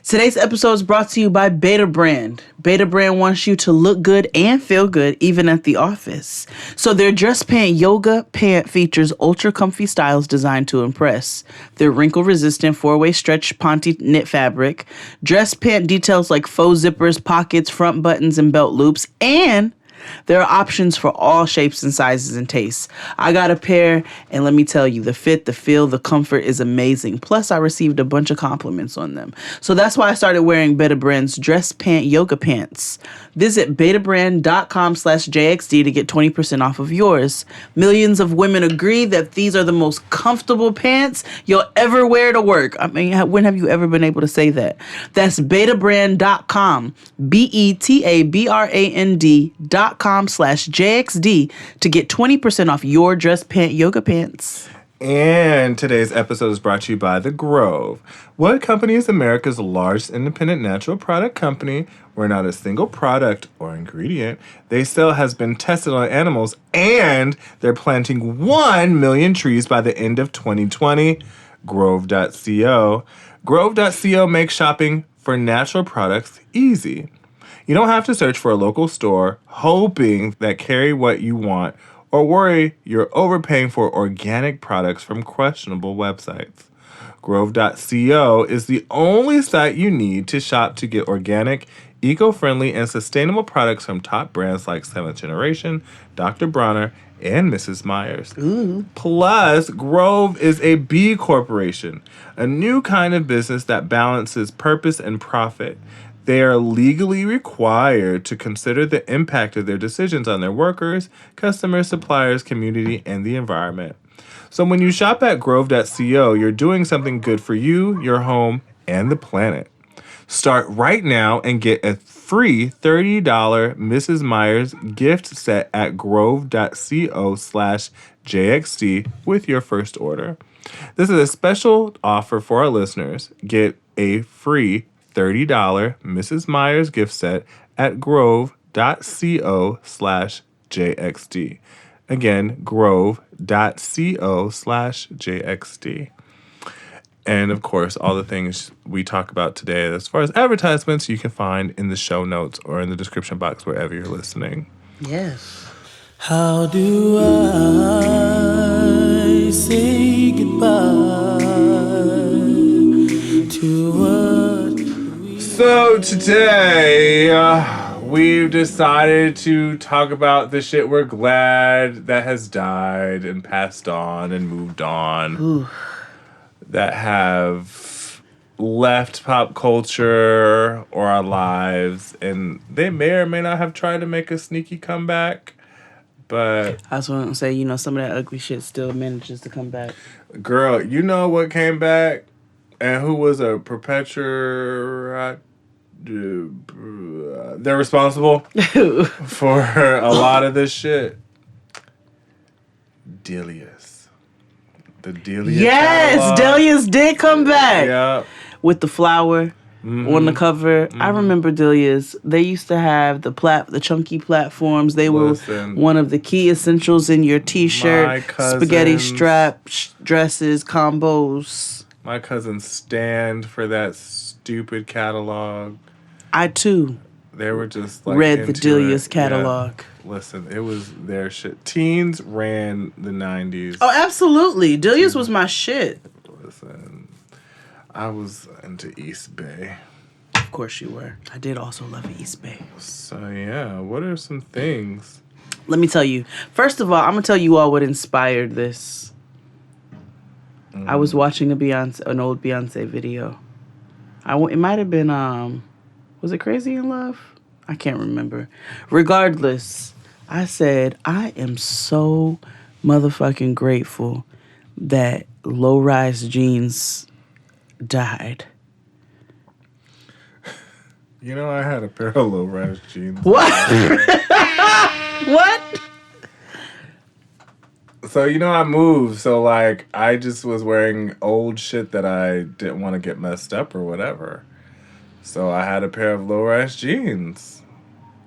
Today's episode is brought to you by Beta Brand. Beta Brand wants you to look good and feel good even at the office. So their Dress Pant Yoga Pant features ultra comfy styles designed to impress. Their wrinkle-resistant 4-way stretch ponte knit fabric, Dress Pant details like faux zippers, pockets, front buttons, and belt loops, and there are options for all shapes and sizes and tastes. I got a pair, and let me tell you, the fit, the feel, the comfort is amazing. Plus, I received a bunch of compliments on them. So that's why I started wearing Beta Brand's Dress Pant Yoga Pants. Visit betabrand.com/JXD to get 20% off of yours. Millions of women agree that these are the most comfortable pants you'll ever wear to work. I mean, when have you ever been able to say that? That's betabrand.com, betabrand.com/JXD to get 20% off your Dress Pant Yoga Pants. And today's episode is brought to you by The Grove. What company is America's largest independent natural product company where not a single product or ingredient they sell has been tested on animals, and they're planting 1 million trees by the end of 2020? Grove.co. Grove.co makes shopping for natural products easy. You don't have to search for a local store hoping that carry what you want or worry you're overpaying for organic products from questionable websites. Grove.co is the only site you need to shop to get organic, eco-friendly, and sustainable products from top brands like 7th Generation, Dr. Bronner, and Mrs. Myers. Ooh. Plus, Grove is a B Corporation, a new kind of business that balances purpose and profit. They are legally required to consider the impact of their decisions on their workers, customers, suppliers, community, and the environment. So when you shop at Grove.co, you're doing something good for you, your home, and the planet. Start right now and get a free $30 Mrs. Myers gift set at grove.co/JXD with your first order. This is a special offer for our listeners. Get a free $30 Mrs. Myers gift set at grove.co/JXD. Again, grove.co/JXD. And of course, all the things we talk about today as far as advertisements you can find in the show notes or in the description box wherever you're listening. Yes. How do I say goodbye to what we... So today, we've decided to talk about the shit we're glad that has died and passed on and moved on. Ooh. That have left pop culture or our lives, and they may or may not have tried to make a sneaky comeback, but... I was going to say, some of that ugly shit still manages to come back. Girl, you know what came back and who was a perpetuator... They're responsible for a lot of this shit. Delius. The Delia catalog. Delia's did come back. Yeah. With the flower on the cover. I remember Delia's. They used to have the chunky platforms. They were one of the key essentials in your t-shirt, spaghetti strap dresses, combos. My cousins stand for that stupid catalog. I too. They were just like read the Delia's catalog. Yeah. Listen, it was their shit. Teens ran the 90s. Oh, absolutely. Delia's was my shit. Listen, I was into East Bay. Of course you were. I did also love East Bay. So, yeah, what are some things? Let me tell you. First of all, I'm going to tell you all what inspired this. I was watching an old Beyonce video. It might have been, was Was it Crazy in Love? I can't remember. Regardless, I said, I am so motherfucking grateful that low-rise jeans died. You know, I had a pair of low-rise jeans. What? What? So, you know, I moved. So, like, I just was wearing old shit that I didn't want to get messed up or whatever. So, I had a pair of low-rise jeans.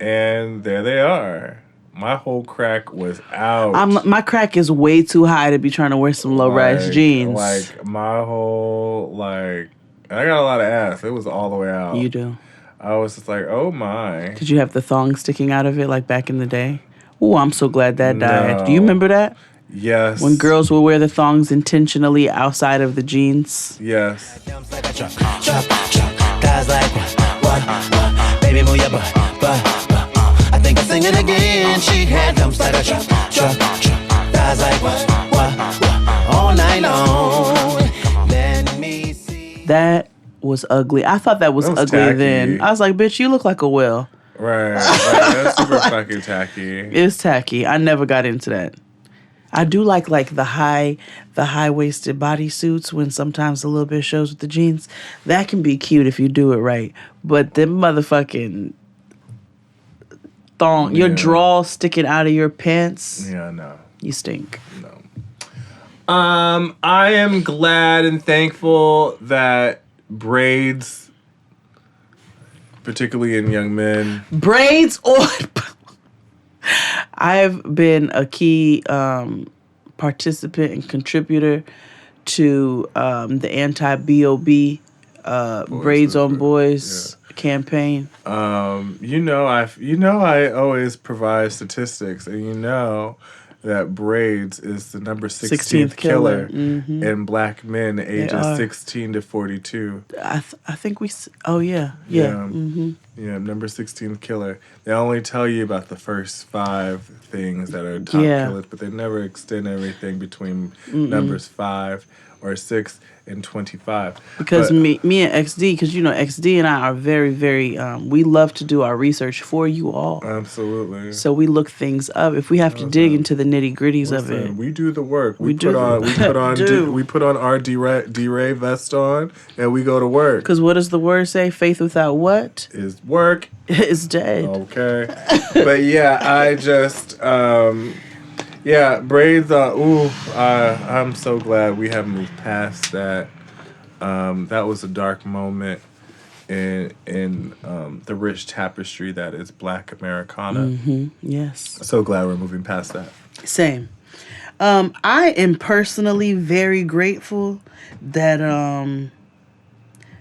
And there they are. My whole crack was out. My crack is way too high to be trying to wear some low-rise jeans. Like, my whole, like... I got a lot of ass. It was all the way out. You do. I was just like, oh, my. Did you have the thong sticking out of it like back in the day? Oh, I'm so glad that died. Do you remember that? Yes. When girls would wear the thongs intentionally outside of the jeans. Yes. Guys like what? Baby, move your butt. I think I'm singing again. She had dumps like a truck. Guys like what? All night long. Let me see. That was ugly. I thought that was ugly tacky. then. I was like, bitch, you look like a whale. Right. That's super fucking tacky. It's tacky. I never got into that. I do like the high-waisted bodysuits when sometimes a little bit shows with the jeans. That can be cute if you do it right. But them motherfucking thong, your draw sticking out of your pants. Yeah, no. You stink. No. I am glad and thankful that braids, particularly in young men. Braids or... I've been a key participant and contributor to the anti-BOB Braids on Boys campaign. I always provide statistics, and that braids is the number 16th killer in black men ages 16 to 42. I think we... Oh, yeah. Yeah. Mm-hmm. Yeah, number 16th killer. They only tell you about the first 5 things that are top killers, but they never extend everything between numbers 5 or 6 and 25. Because me and XD, because XD and I are very, very, we love to do our research for you all. Absolutely. So we look things up. If we have to dig into the nitty gritties of it, we do the work. We put on our D-Ray vest on, and we go to work. Because what does the word say? Faith without what? Is work. Is dead. Okay. But yeah, I just, braids are, I'm so glad we have moved past that. That was a dark moment in the rich tapestry that is Black Americana. Mm-hmm. Yes. So glad we're moving past that. Same. I am personally very grateful that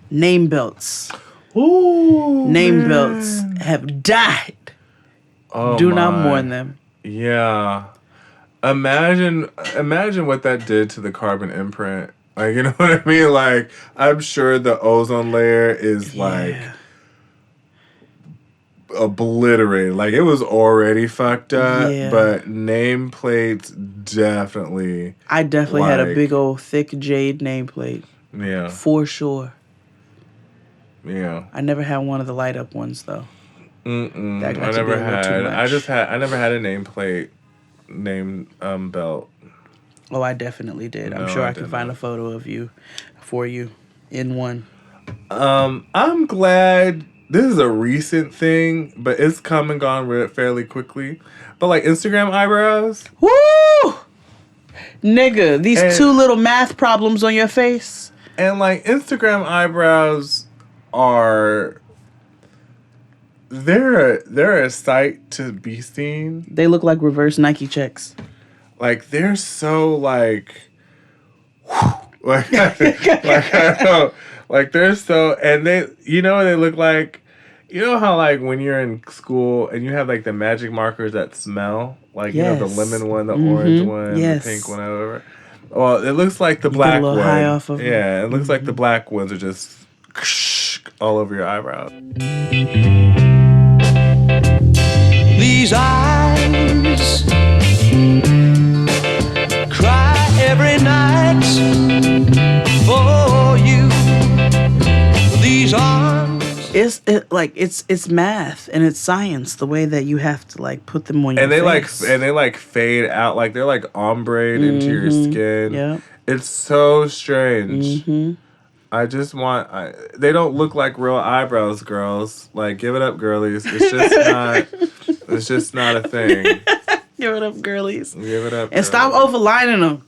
name belts. Name belts have died. Do not mourn them. Yeah. Imagine what that did to the carbon imprint. Like, you know what I mean? Like, I'm sure the ozone layer is obliterated. Like, it was already fucked up, but nameplates definitely. I definitely had a big old thick jade nameplate. Yeah. For sure. Yeah. I never had one of the light up ones though. I never had a nameplate name belt. Oh, I definitely did. I'm sure I can find a photo of you for you in one. I'm glad this is a recent thing, but it's come and gone fairly quickly. But like Instagram eyebrows. Woo! Nigga, these 2 little math problems on your face. And like Instagram eyebrows are they're a sight to be seen. They look like reverse Nike checks. Like they're so like like I don't know. Like they're so, and they they look like, how like when you're in school and you have like the magic markers that smell, like the lemon one, the orange one, the pink one, whatever. Well, it looks like the black one. High off of it looks like the black ones are just all over your eyebrows. These eyes cry every night for you. These arms. like it's math and it's science. The way that you have to like put them on your face. And they like fade out, like they're like ombre into your skin. Yeah, it's so strange. Mm-hmm. I just want. They don't look like real eyebrows, girls. Like, give it up, girlies. It's just not. It's just not a thing. Give it up, girlies. Give it up, and stop overlining them.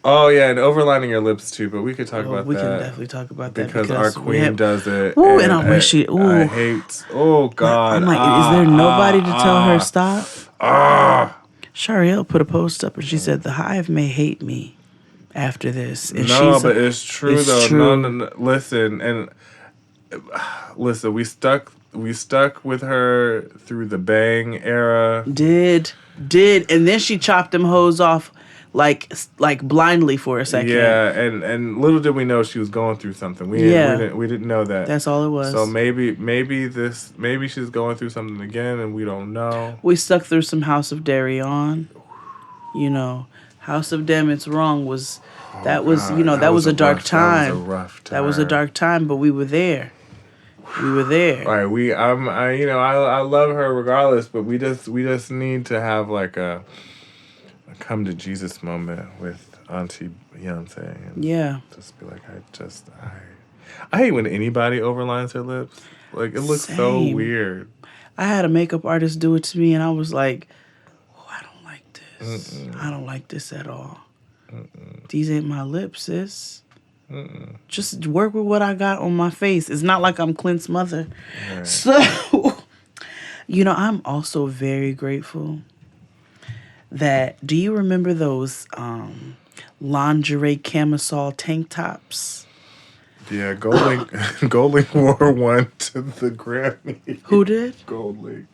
Oh yeah, and overlining your lips too. But we could talk about that. We can definitely talk about that because our queen does it. Ooh, and I wish she. Ooh, I hate. Oh God. I'm like, is there nobody to tell her stop? Shariel put a post up and she said the Hive may hate me after this. And no, but it's true though. True. No, listen. We stuck with her through the Bang era. Did, and then she chopped them hoes off like blindly for a second. Yeah, and little did we know she was going through something. We didn't know that. That's all it was. So maybe she's going through something again, and we don't know. We stuck through some House of Darion. You know, House of Dem, It's Wrong was. That was a dark time. That was a rough time. That was a dark time, but we were there. We were there. All right, I love her regardless, but we just need to have like a come to Jesus moment with Auntie Beyonce. And just be like, I hate when anybody overlines her lips. Like, it looks so weird. I had a makeup artist do it to me, and I was like, oh, I don't like this. I don't like this at all. These ain't my lips, sis. Just work with what I got on my face. It's not like I'm Clint's mother. Right. So, I'm also very grateful that, do you remember those lingerie camisole tank tops? Yeah, Goldlink wore one to the Grammy. Who did? Goldlink.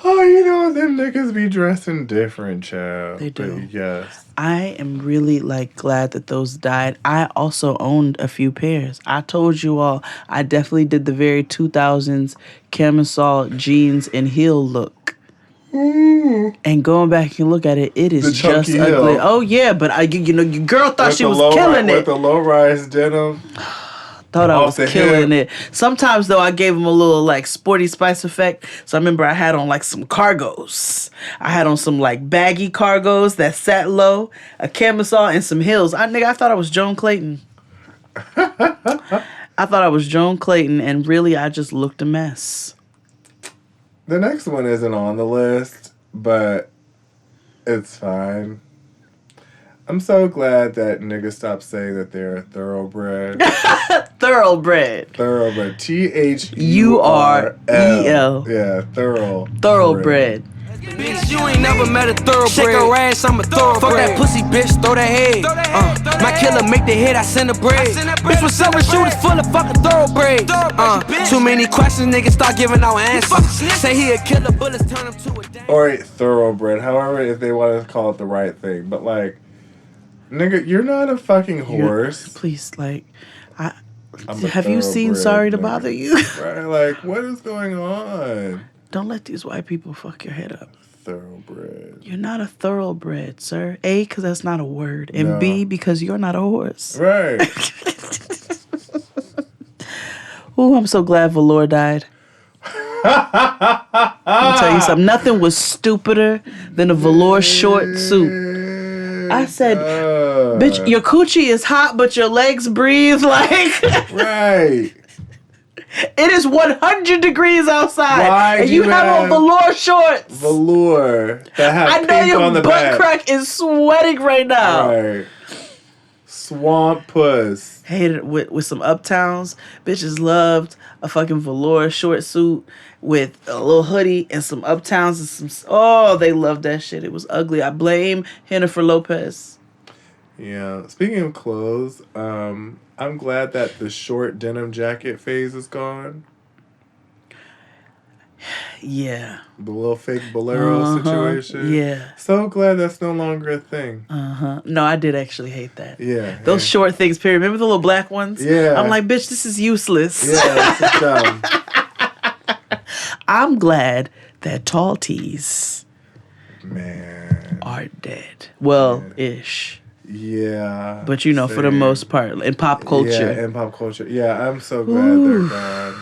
Oh, them niggas be dressing different, child. They do. But yes. I am really, glad that those died. I also owned a few pairs. I told you all, I definitely did the very 2000s camisole jeans and heel look. Ooh. And going back and look at it, it is just ugly. Heel. Oh, yeah, but your girl thought she was killing it. With the low-rise denim. Thought I was killing it. Sometimes, though, I gave them a little, Sporty Spice effect. So I remember I had on, some cargos. I had on some, baggy cargos that sat low, a camisole, and some heels. I thought I was Joan Clayton. I thought I was Joan Clayton, and really, I just looked a mess. The next one isn't on the list, but it's fine. I'm so glad that niggas stopped saying that they're a thoroughbred. Thoroughbred. Thoroughbred. THURL. Yeah, thoroughbred. Bitch, you ain't never met a thoroughbred. Shake her ass, I'm a thoroughbred. Fuck that pussy, bitch, throw that head. My killer make the hit, I send a bread. Bitch, with summer shooters full of fucking thoroughbreds. Too many questions, niggas start giving out answers. Say he a killer, bullets turn him to a dance. Or a thoroughbred, however, if they want to call it the right thing. But nigga, you're not a fucking horse. Please, have you seen Sorry to Bother You? Right, what is going on? Don't let these white people fuck your head up. Thoroughbred. You're not a thoroughbred, sir. A, because that's not a word. And B, because you're not a horse. Right. Ooh, I'm so glad Velour died. I'll tell you something. Nothing was stupider than a velour short suit. I said, bitch, your coochie is hot, but your legs breathe Right. It is 100 degrees outside. Why and you have on velour shorts. Velour that have I know pink your on the butt back. crack is sweating right now. Right. Swamp puss. Hated with some Uptowns. Bitches loved a fucking velour short suit with a little hoodie and some Uptowns and some. Oh, they loved that shit. It was ugly. I blame Jennifer Lopez. Yeah. Speaking of clothes, I'm glad that the short denim jacket phase is gone. Yeah. The little fake bolero situation. Yeah. So glad that's no longer a thing. No, I did actually hate that. Yeah. Those short things, period. Remember the little black ones? Yeah. I'm like, bitch, this is useless. Yeah, this is dumb. I'm glad that tall tees Man. are dead. Well, ish. Yeah. But you know, for the most part, in pop culture. Yeah, in pop culture. Yeah, I'm so glad they're gone.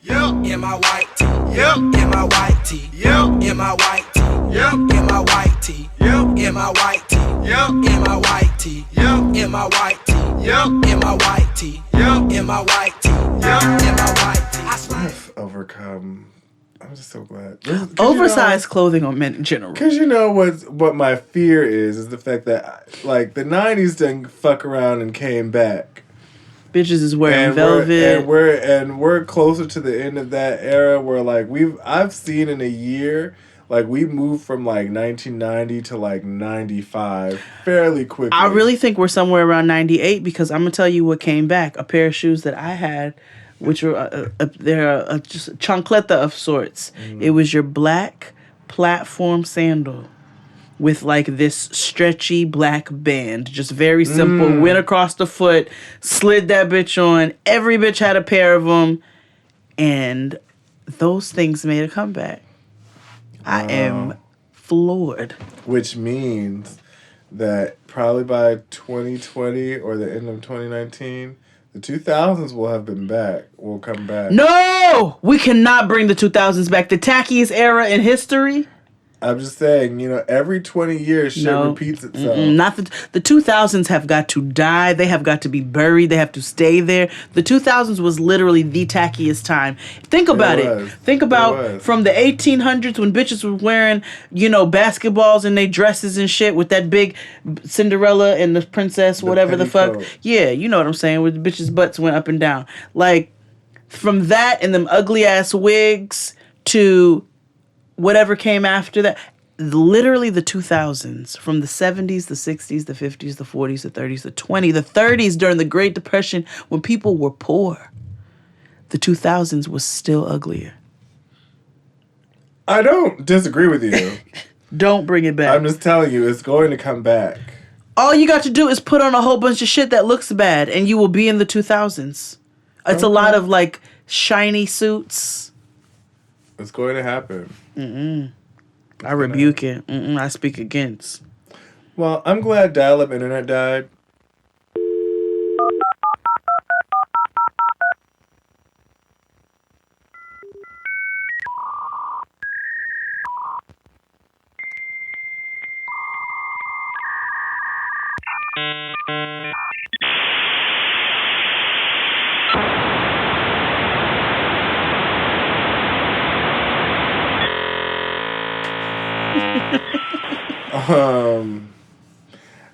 Yep, in my white tee. Yep, in my white tee. Yep, in my white tee. Yep, in my white tee. Yep, in my white tee. Yep, in my white tee. Yep, in my white tee. Yep, in my white tee. Yep, in my white tee. Yep, in my white tee. I've overcome. I'm just so glad. Oversized clothing on men in general. Because you know what my fear is the fact that like the 90s didn't fuck around and came back. Bitches is wearing velvet. We're closer to the end of that era where like I've seen in a year like we moved from like 1990 to like 95 fairly quickly. I really think we're somewhere around 98 because I'm gonna tell you what came back. A pair of shoes that I had, which were they're just a chancleta of sorts. It was your black platform sandal with like this stretchy black band, just very simple. Went across the foot, slid that bitch on. Every bitch had a pair of them, and those things made a comeback. I am floored. Which means that probably by 2020 or the end of 2019, the 2000s will come back. No! We cannot bring the 2000s back. The tackiest era in history. I'm just saying, you know, every 20 years shit repeats itself. Not the 2000s have got to die. They have got to be buried. They have to stay there. The 2000s was literally the tackiest time. Think about it. Think about from the 1800s when bitches were wearing, you know, basketballs in their dresses and shit with that big Cinderella and the princess, whatever the fuck. Yeah, you know what I'm saying, where the bitches' butts went up and down. Like, from that and them ugly ass wigs to whatever came after that, literally the 2000s, from the 70s, the 60s, the 50s, the 40s, the 30s, the 20s, the 30s during the Great Depression when people were poor, the 2000s was still uglier. I don't disagree with you. Don't bring it back. I'm just telling you, it's going to come back. All you got to do is put on a whole bunch of shit that looks bad and you will be in the 2000s. It's a lot of like shiny suits. It's going to happen. I rebuke it. I speak against. Well, I'm glad dial-up internet died.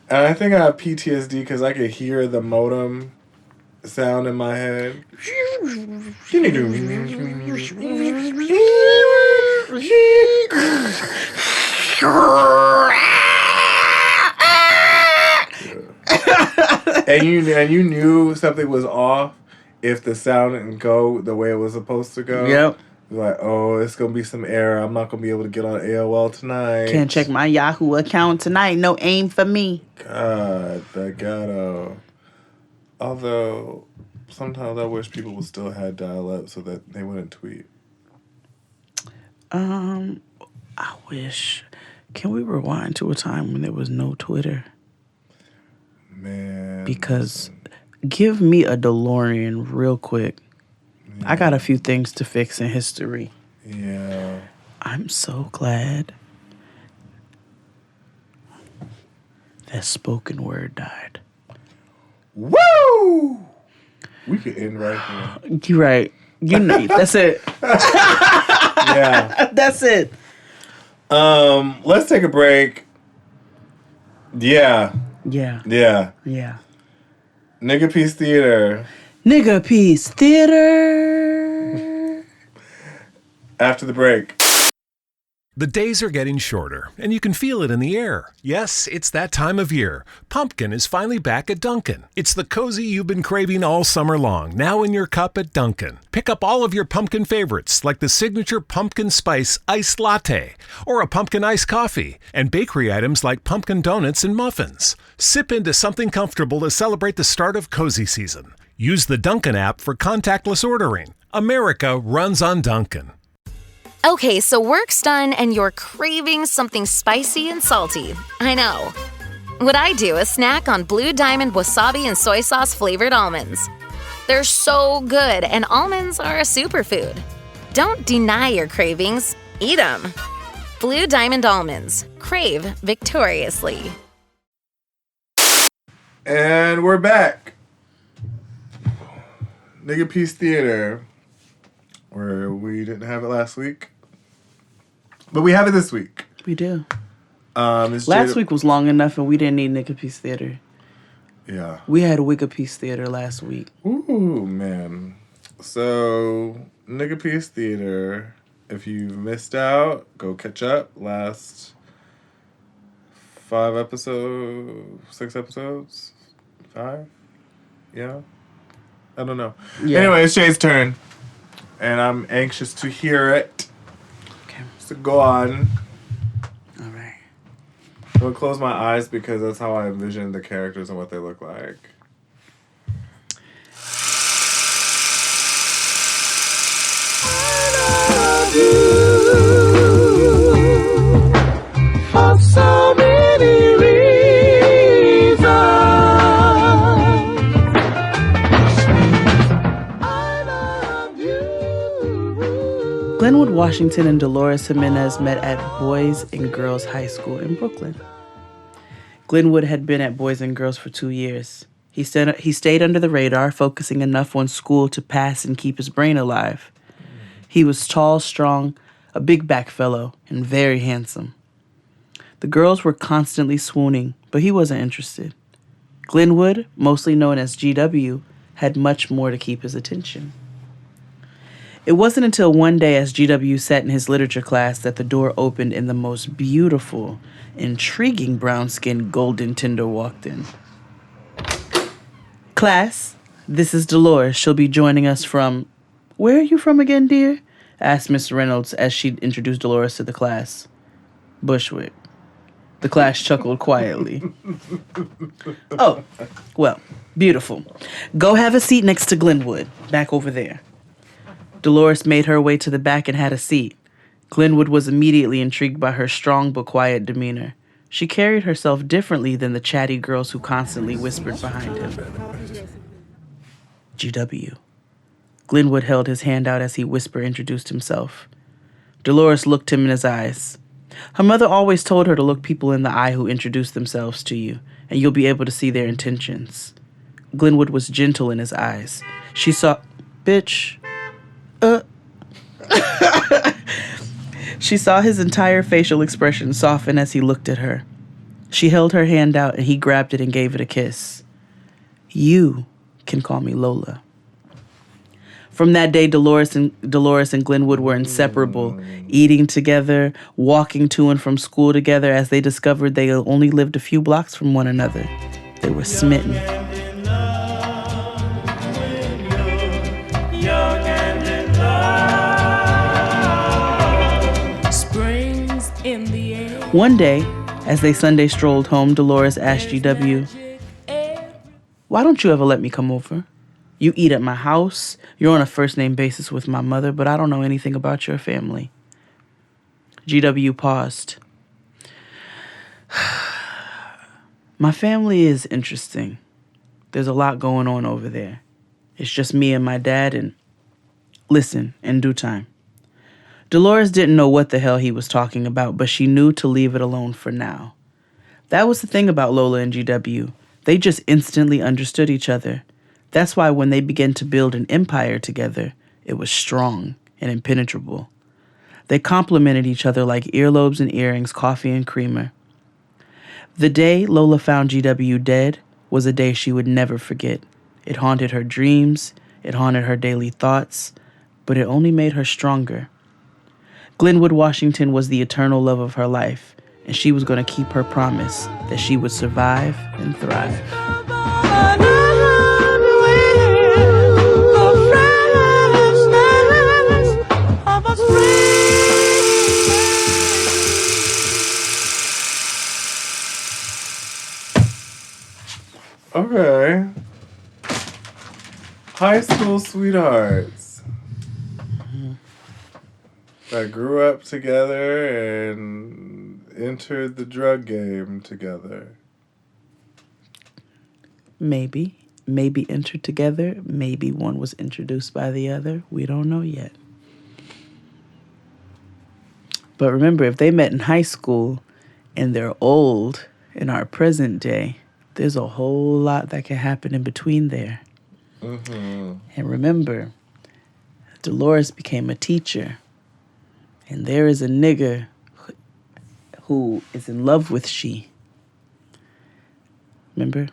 And I think I have PTSD because I could hear the modem sound in my head. and you knew something was off if the sound didn't go the way it was supposed to go. Yep. Like, oh, it's going to be some error. I'm not going to be able to get on AOL tonight. Can't check my Yahoo account tonight. No aim for me. God, that ghetto. Although, sometimes I wish people would still had dial-up so that they wouldn't tweet. I wish. Can we rewind to a time when there was no Twitter? Man. Because give me a DeLorean real quick. Yeah. I got a few things to fix in history. Yeah. I'm so glad that spoken word died. Woo! We could end right here. You're right. You know, that's it. Yeah. That's it. Let's take a break. Yeah. Yeah. Yeah. Yeah. Nigga Peace Theater. Nigga Peace Theater. After the break. The days are getting shorter, and you can feel it in the air. Yes, it's that time of year. Pumpkin is finally back at Dunkin'. It's the cozy you've been craving all summer long, now in your cup at Dunkin'. Pick up all of your pumpkin favorites, like the signature pumpkin spice iced latte, or a pumpkin iced coffee, and bakery items like pumpkin donuts and muffins. Sip into something comfortable to celebrate the start of cozy season. Use the Dunkin' app for contactless ordering. America runs on Dunkin'. Okay, so work's done and you're craving something spicy and salty. I know. What I do is snack on Blue Diamond wasabi and soy sauce flavored almonds. They're so good, and almonds are a superfood. Don't deny your cravings, eat them. Blue Diamond almonds. Crave victoriously. And we're back. Nigga Peace Theater, where we didn't have it last week, but we have it this week. We do. Last week was long enough, and we didn't need Nigga Peace Theater. Yeah. We had Wigga Peace Theater last week. Ooh, man. So, Nigga Peace Theater, if you missed out, go catch up. Last 6 episodes? 5? Yeah? I don't know. Yeah. Anyway, it's Jay's turn. And I'm anxious to hear it. Okay. So go on. All right. I'm going to close my eyes because that's how I envision the characters and what they look like. For so many reasons, I love you. Glenwood Washington and Dolores Jimenez met at Boys and Girls High School in Brooklyn. Glenwood had been at Boys and Girls for 2 years. He stayed under the radar, focusing enough on school to pass and keep his brain alive. He was tall, strong, a big back fellow, and very handsome. The girls were constantly swooning, but he wasn't interested. Glenwood, mostly known as GW, had much more to keep his attention. It wasn't until one day as GW sat in his literature class that the door opened and the most beautiful, intriguing brown-skinned golden tender walked in. Class, this is Dolores. She'll be joining us from... Where are you from again, dear? Asked Miss Reynolds as she introduced Dolores to the class. Bushwick. The class chuckled quietly. Oh, well, beautiful. Go have a seat next to Glenwood, back over there. Dolores made her way to the back and had a seat. Glenwood was immediately intrigued by her strong but quiet demeanor. She carried herself differently than the chatty girls who constantly whispered behind him. GW. Glenwood held his hand out as he whispered introduced himself. Dolores looked him in his eyes. Her mother always told her to look people in the eye who introduce themselves to you, and you'll be able to see their intentions. Glenwood was gentle in his eyes. She saw... Bitch. She saw his entire facial expression soften as he looked at her. She held her hand out and he grabbed it and gave it a kiss. You can call me Lola. From that day, Dolores and Glenwood were inseparable, eating together, walking to and from school together as they discovered they only lived a few blocks from one another. They were smitten. One day, as they Sunday strolled home, Dolores asked GW, "Why don't you ever let me come over? You eat at my house, you're on a first-name basis with my mother, but I don't know anything about your family." GW paused. My family is interesting. There's a lot going on over there. It's just me and my dad, and listen, in due time. Dolores didn't know what the hell he was talking about, but she knew to leave it alone for now. That was the thing about Lola and GW. They just instantly understood each other. That's why when they began to build an empire together, it was strong and impenetrable. They complemented each other like earlobes and earrings, coffee and creamer. The day Lola found GW dead was a day she would never forget. It haunted her dreams, it haunted her daily thoughts, but it only made her stronger. Glenwood Washington was the eternal love of her life, and she was going to keep her promise that she would survive and thrive. Okay. High school sweethearts that grew up together and entered the drug game together. maybe entered together. Maybe one was introduced by the other. We don't know yet. But remember, if they met in high school and they're old in our present day, there's a whole lot that can happen in between there. Mm-hmm. And remember, Dolores became a teacher. And there is a nigga who is in love with she. Remember?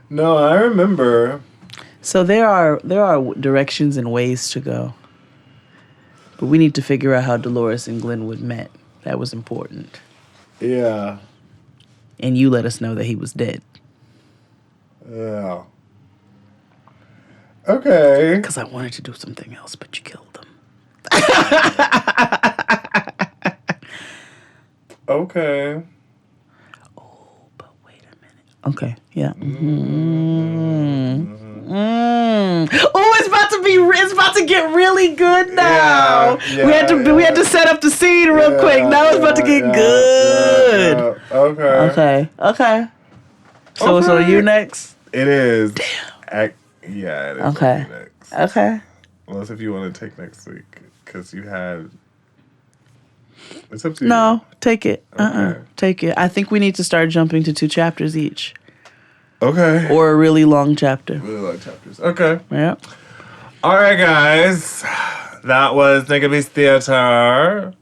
No, I remember. So there are directions and ways to go. But we need to figure out how Dolores and Glenwood met. That was important. Yeah. And you let us know that he was dead. Yeah. Okay. Because I wanted to do something else, but you killed him. Okay. Oh, but wait a minute. Okay, yeah. Oh, it's about to get really good now. We had to set up the scene real quick. Now it's about to get good. Okay. Okay. So you next? It is. Damn. Yeah, it is. Okay. Next. Okay. Unless if you want to take next week, because you had. It's up to you. No, take it. Okay. Take it. I think we need to start jumping to 2 chapters each. Okay. Or a really long chapter. Really long chapters. Okay. Yeah. All right, guys. That was Nigga Beast Theater.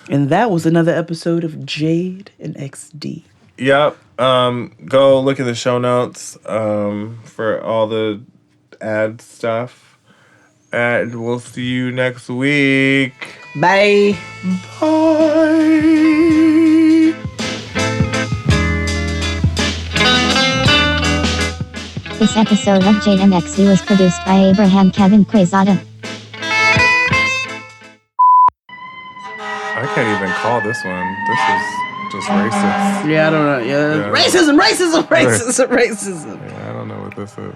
And that was another episode of Jade and XD. Yep. Go look at the show notes for all the ad stuff. And we'll see you next week. Bye. Bye. This episode of Jade and XD was produced by Abraham Kevin Quezada. I can't even call this one. This is just racist. Yeah, I don't know. Yeah. Racism. Yeah, I don't know what this is.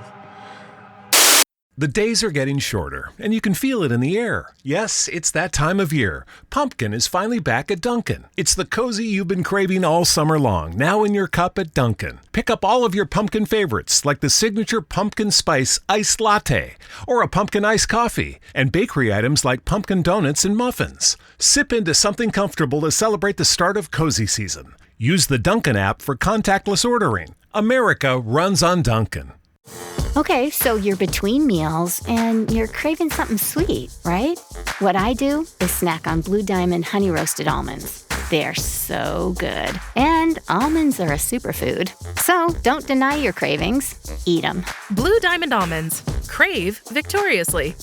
The days are getting shorter, and you can feel it in the air. Yes, it's that time of year. Pumpkin is finally back at Dunkin'. It's the cozy you've been craving all summer long, now in your cup at Dunkin'. Pick up all of your pumpkin favorites, like the signature pumpkin spice iced latte, or a pumpkin iced coffee, and bakery items like pumpkin donuts and muffins. Sip into something comfortable to celebrate the start of cozy season. Use the Dunkin' app for contactless ordering. America runs on Dunkin'. Okay, so you're between meals and you're craving something sweet, right? What I do is snack on Blue Diamond honey roasted almonds. They're so good. And almonds are a superfood. So don't deny your cravings. Eat them. Blue Diamond almonds. Crave victoriously.